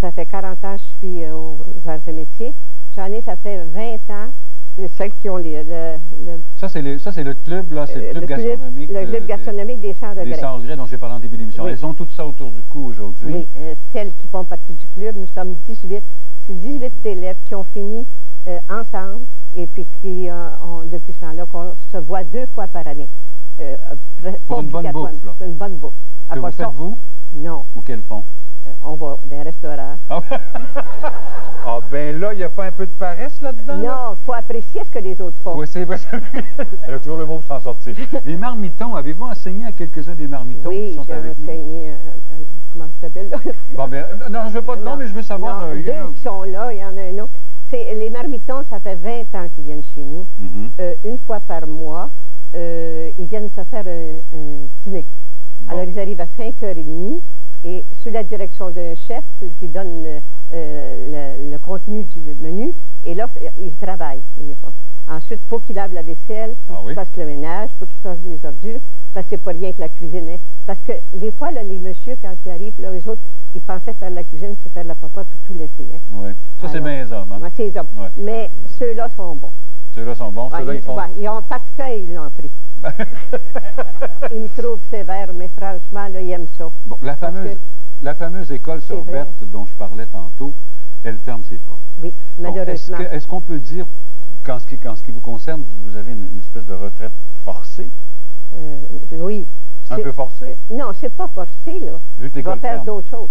C: Ça fait 40 ans que je suis aux arts et métiers. Ça fait 20 ans. Celles qui ont
B: Ça, c'est le club, là, c'est le club gastronomique.
C: Le club gastronomique des Sans-Regrets.
B: Des Sans-Regrets dont j'ai parlé en début d'émission. Oui. Elles ont tout ça autour du cou aujourd'hui.
C: Oui, celles qui font partie du club, nous sommes 18. C'est 18 élèves qui ont fini ensemble et puis qui ont, depuis ce temps-là, qu'on se voit 2 fois par année.
B: Pour une bonne bouffe, là.
C: Pour une bonne bouffe.
B: Que vous faites, vous?
C: Non.
B: Ou qu'elles font?
C: On va dans un restaurant.
B: Ah, ben là, il n'y a pas un peu de paresse là-dedans?
C: Non, il faut apprécier ce que les autres font.
B: Oui, c'est vrai. Elle a toujours le mot pour s'en sortir. Les marmitons, avez-vous enseigné à quelques-uns des marmitons qui sont avec nous? Oui, j'ai enseigné,
C: comment ça s'appelle là?
B: Bon, ben, non, je ne veux pas de nom, mais je veux savoir.
C: Non, 2 qui sont là, il y en a un autre. Les marmitons, ça fait 20 ans qu'ils viennent chez nous. Une fois par mois, ils viennent se faire un dîner. Bon. Alors, ils arrivent à 5h30 et sous la direction d'un chef qui donne le contenu du menu. Et là, ils travaillent. Ensuite, il faut qu'ils lavent la vaisselle, qu'ils fassent le ménage, il faut qu'ils fassent des ordures, parce que c'est pas rien que la cuisine. Hein. Parce que des fois, là, les messieurs, quand ils arrivent, là, les autres, ils pensaient faire la cuisine, c'est faire la papa, puis tout laisser. Hein.
B: Oui. Ça, c'est bien les hommes. Hein?
C: Ouais, c'est les hommes. Ouais. Mais ceux-là sont bons.
B: Ceux-là sont bons. Ceux-là, ils font...
C: parce qu'ils l'ont pris. Ils me trouvent sévère, mais franchement, là, ils aiment ça.
B: Bon, la fameuse école Sœur Berthe dont je parlais tantôt, elle ferme ses portes.
C: Oui, malheureusement.
B: Bon, est-ce qu'on peut dire, qu'en ce qui vous concerne, vous avez une espèce de retraite forcée?
C: Oui.
B: Un peu forcée?
C: Non, c'est pas forcé, là.
B: Vu que
C: je vais faire d'autres choses.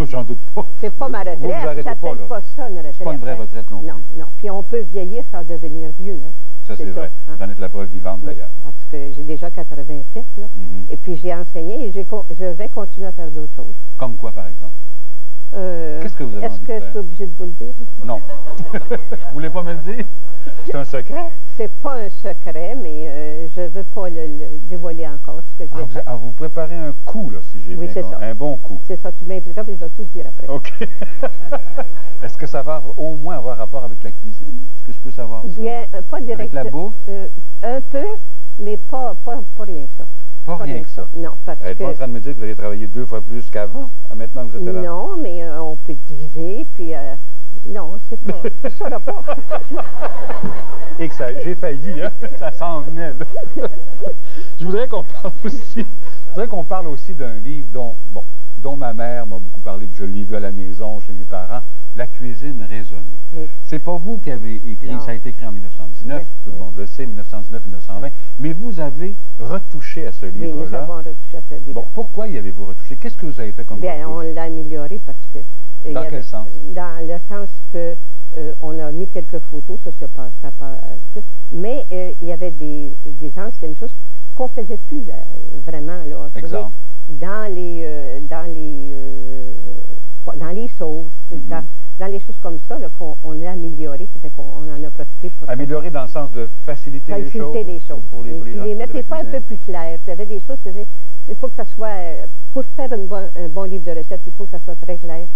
B: J'en doute pas.
C: C'est pas ma retraite. Ça s'appelle pas ça, une retraite.
B: C'est pas une vraie retraite non plus.
C: Non. Puis on peut vieillir sans devenir vieux. Hein.
B: Ça, c'est vrai. Hein? Vous en êtes la preuve vivante, d'ailleurs.
C: Parce que j'ai déjà 87, là. Et puis j'ai enseigné et je vais continuer à faire d'autres choses.
B: Comme quoi, par exemple? Qu'est-ce que vous avez envie de faire?
C: Est-ce que je suis obligée de vous le dire?
B: Non. Vous voulez pas me le dire? C'est un secret?
N: C'est pas un secret, mais je ne veux pas le dévoiler encore, ce que je vais faire.
B: Vous préparez un coup, là, si j'ai bien compris. Un bon coup.
N: C'est ça, tu m'inviteras, puis je vais tout dire après.
B: OK. Est-ce que ça va au moins avoir rapport avec la cuisine? Est-ce que je peux savoir ça?
N: Bien, pas direct.
B: Avec la bouffe?
N: Un peu, mais pas rien que ça.
B: Pas rien que ça?
N: Non, parce que...
B: Vous êtes pas en train de me dire que vous allez travailler 2 fois plus qu'avant, maintenant que vous êtes là?
N: Non, mais on peut diviser, puis... non, c'est pas... Tu ne sauras pas.
B: Et que ça, j'ai failli, hein? Ça s'en venait, là. Je voudrais qu'on parle aussi d'un livre dont ma mère m'a beaucoup parlé, puis je l'ai vu à la maison, chez mes parents, La cuisine raisonnée. Oui. C'est pas vous qui avez écrit, ça a été écrit en 1919, tout le monde le sait, 1919-1920, mais vous avez retouché à ce livre-là.
N: Oui, nous avons retouché à ce livre-là.
B: Bon, pourquoi y avez-vous retouché? Qu'est-ce que vous avez fait comme retouche?
N: Bien, on l'a amélioré parce que...
B: Dans quel sens?
N: Dans le sens que on a mis quelques photos, ça pas tout, mais il y avait des anciennes choses qu'on ne faisait plus vraiment. Là, exemple? Dans les sauces, dans les choses comme ça, qu'on a amélioré, qu'on en a profité pour...
B: Améliorer dans le sens de faciliter les choses? Faciliter les choses. Pour
N: les mettre des fois un peu plus claires. Il y avait des choses, il faut que ça soit... Pour faire un bon livre de recettes, il faut que ça soit très clair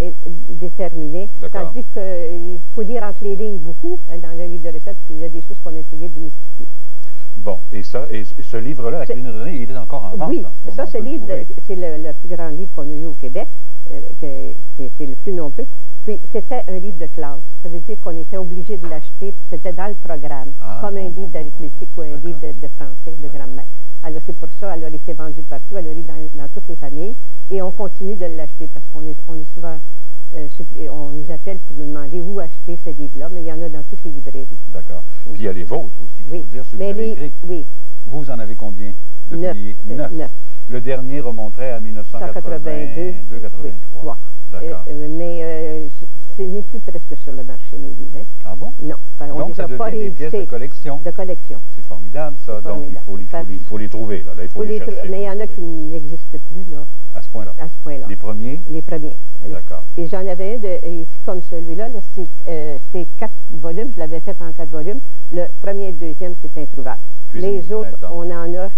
N: et déterminé. Tandis qu'il faut lire entre les lignes beaucoup dans un livre de recettes, puis il y a des choses qu'on a essayé de démystifier.
B: Bon, et ce livre-là, La cuisine raisonnée, il est encore en vente?
N: Oui, ça, c'est le plus grand livre qu'on a eu au Québec, qui était le plus nombreux. Puis, c'était un livre de classe. Ça veut dire qu'on était obligé de l'acheter, c'était dans le programme, comme un livre d'arithmétique ou un livre de français, de grammaire. Alors, c'est pour ça, alors, il s'est vendu partout, alors, il est dans toutes les familles, et on continue de l'acheter, parce qu'on est souvent, on nous appelle pour nous demander où acheter ce livre-là, mais il y en a dans toutes les librairies.
B: D'accord. Puis, il y a les vôtres aussi, il faut dire, ceux que vous avez écrits.
N: Oui.
B: Vous en avez combien de publiés? 9. Le dernier remonterait à 1982, 83. D'accord.
N: Mais ce n'est plus presque sur le marché, mes livres. Hein?
B: Ah bon?
N: Non.
B: Donc, ça devient des pièces de collection.
N: De collection.
B: C'est formidable, ça. Donc, il faut les trouver, là. Il faut les chercher.
N: Mais il y en a qui n'existent plus, là.
B: À ce point-là?
N: À ce point-là.
B: Les premiers?
N: Les premiers.
B: D'accord.
N: Et j'en avais un ici, comme celui-là. Là, c'est 4 volumes. Je l'avais fait en 4 volumes. Le premier et le deuxième, c'est introuvable. Les autres, on en a.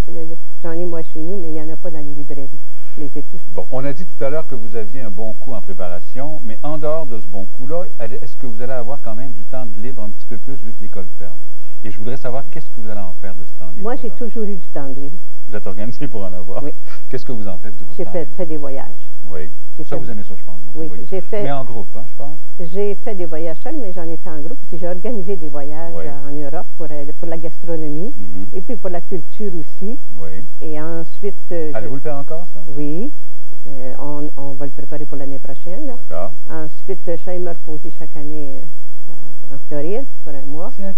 N: J'en ai moi chez nous, mais il n'y en a pas dans les librairies. Je les ai tous.
B: Bon, on a dit tout à l'heure que vous aviez un bon coup en préparation, mais en dehors de ce bon coup-là, est-ce que vous allez avoir quand même du temps de libre un petit peu plus vu que l'école ferme? Et je voudrais savoir qu'est-ce que vous allez en faire de ce temps libre?
N: Moi, j'ai toujours eu du temps de libre.
B: Vous êtes organisé pour en avoir?
N: Oui.
B: Qu'est-ce que vous en faites de votre temps?
N: J'ai fait des voyages.
B: Oui. Ça, vous aimez ça, je pense, beaucoup.
N: Oui, j'ai fait...
B: Mais en groupe, hein, je pense?
N: J'ai fait des voyages seuls, mais j'en ai fait en groupe. J'ai organisé des voyages en Europe pour la gastronomie et puis pour la culture aussi.
B: Oui.
N: Et ensuite...
B: Allez-vous le faire encore, ça?
N: Oui. On va le préparer pour l'année prochaine.
B: D'accord.
N: Ensuite, je vais me reposer chaque année en Floride pour un mois.
B: Tiens.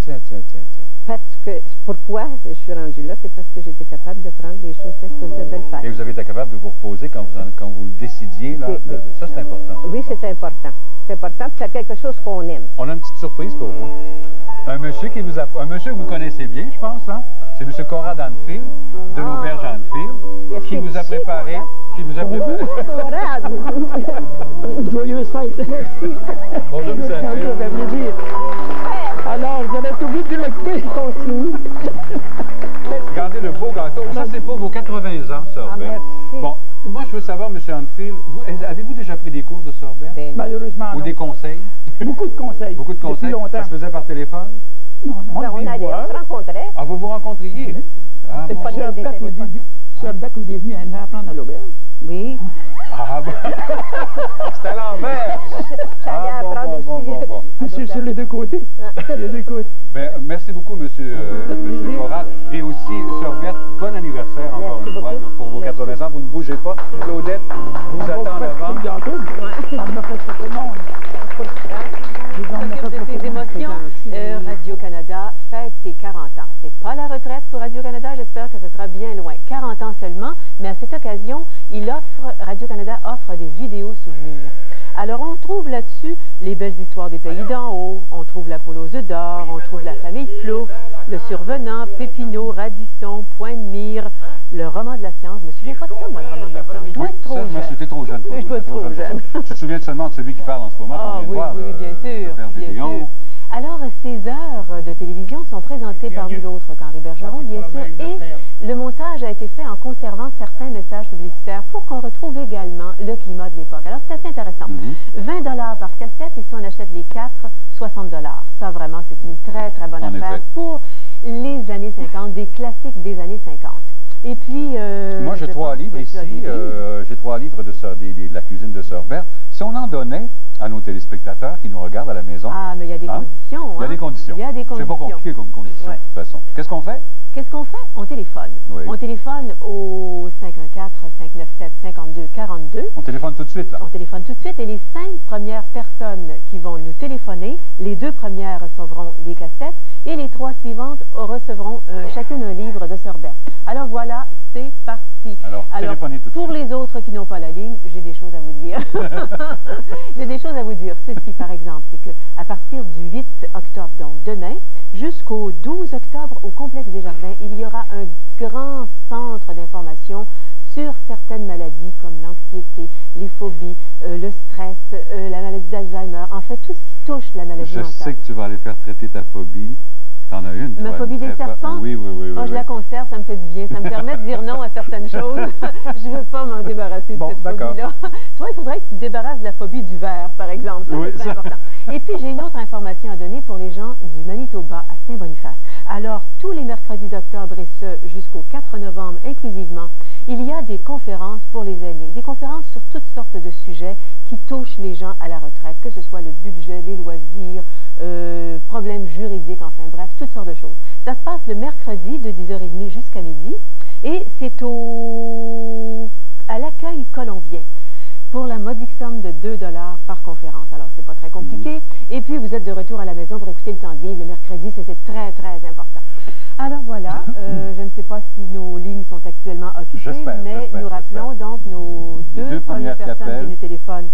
N: Parce que, pourquoi je suis rendue là? C'est parce que j'étais capable de prendre les choses telles que je devais le faire.
B: Et vous avez été capable de vous reposer quand vous le décidiez, là? Ça, c'est important.
N: Oui, c'est important. C'est important de faire quelque chose qu'on aime.
B: On a une petite surprise pour vous. Un monsieur que vous connaissez bien, je pense, hein? C'est M. Conrad Anfield, de l'auberge Anfield, qui vous a préparé...
O: Conrad! Joyeuse fête! Merci!
B: Bonjour, M. Anfield.
O: Ça fait plaisir. Alors, vous allez être obligé de l'écouter. Continue.
B: Regardez le beau gâteau. Ça, c'est pour vos 80 ans, sorbet. Bon, moi, je veux savoir, M. Anfield, avez-vous déjà pris des cours de sorbet?
O: Malheureusement,
B: ou des conseils?
O: Beaucoup de conseils.
B: Beaucoup de conseils? Ça se faisait par téléphone?
O: Non,
N: on se rencontrait.
B: Ah, vous vous rencontriez?
O: C'est pas Sœur Beth au début. Sœur Beth au début, elle venait apprendre à l'auberge.
N: Oui.
B: Ah bon? C'est à l'envers.
N: Bon.
O: Sur les deux côtés. Les deux côtés.
B: Ben, merci beaucoup, monsieur Conrad. Et aussi, Sœur Berthe, bon anniversaire encore une fois pour vos 80 ans. Vous ne bougez pas. Claudette vous attend en avant.
C: S'occupe de ses émotions. Radio-Canada fête ses 40 ans. C'est pas la retraite pour Radio-Canada. J'espère que ce sera bien loin. 40 ans seulement. Mais à cette occasion, Radio-Canada offre des vidéos souvenirs. Alors, on trouve là-dessus les belles histoires des pays d'en haut, on trouve la poule aux œufs d'or, on trouve la famille Plouffe, le survenant, Pépineau, Radisson, Point de Mire, le roman de la science. Je me souviens pas de ça, moi, le roman de la science. Je dois être trop jeune.
B: C'était trop jeune.
C: Je dois être trop jeune.
B: Tu te souviens seulement de celui qui parle en ce moment.
C: Ah oui, bien sûr. Alors, ces heures de télévision sont présentées par nul autre qu'Henri Bergeron, bien sûr, et le montage a été fait en conservant certains messages publicitaires pour qu'on retrouve également le climat de l'époque. Alors, c'est assez intéressant. 20 $ par cassette, et si on achète les 4, 60 $. Ça, vraiment, c'est une très, très bonne affaire pour les années 50, des classiques des années 50. Et puis...
B: moi, j'ai 3 livres ici. J'ai 3 livres de la cuisine de Sœur Berthe. Si on en donnait à nos téléspectateurs qui nous regardent à la maison...
C: Ah, mais il y a des conditions.
B: Il y a des conditions.
C: Il y a des conditions.
B: C'est pas compliqué comme condition, de toute façon. Qu'est-ce qu'on fait?
C: Qu'est-ce qu'on fait? On téléphone.
B: Oui.
C: On téléphone au 514-597-5242.
B: On téléphone tout de suite, là?
C: On téléphone tout de suite, et les 5 premières personnes qui vont nous téléphoner, les 2 premières recevront des cassettes, et les 3 suivantes recevront chacune un livre de Sœur Berthe. Alors voilà, c'est parti.
B: Alors téléphonez tout de suite.
C: Pour les autres qui n'ont pas la ligne, j'ai des choses à vous dire. J'ai des choses à vous dire. Ceci, par exemple, c'est qu'à partir du 8 octobre, donc demain, jusqu'au 12 octobre, au Complexe des Jardins, il y aura un grand centre d'information sur certaines maladies comme l'anxiété, les phobies, le stress, la maladie d'Alzheimer, en fait, tout ce qui touche la maladie mentale.
B: Je sais que tu vas aller faire traiter ta phobie. T'en as une,
C: Ma phobie des serpents?
B: Oui.
C: Je la conserve, ça me fait du bien. Ça me permet de dire non à certaines choses. Je ne veux pas m'en débarrasser de cette phobie-là. Toi, il faudrait que tu te débarrasses de la phobie du verre, par exemple. Ça, c'est très important. Et puis, j'ai une autre information à donner pour les gens du Manitoba à Saint-Boniface. Alors, tous les mercredis d'octobre, et ce, jusqu'au 4 novembre inclusivement, il y a des conférences pour les aînés. Des conférences sur toutes sortes de sujets qui touchent les gens à la retraite, que ce soit le budget, les loisirs, problèmes juridiques, enfin bref, toutes sortes de choses. Ça se passe le mercredi de 10h30 jusqu'à midi, et c'est à l'accueil colombien pour la modique somme de 2 $ par conférence. Alors, c'est pas très compliqué. Et puis, vous êtes de retour à la maison pour écouter le temps de vivre le mercredi, c'est très, très important. Alors voilà, je ne sais pas si nos lignes sont actuellement occupées, mais nous rappelons donc nos deux premières personnes qui nous téléphonent.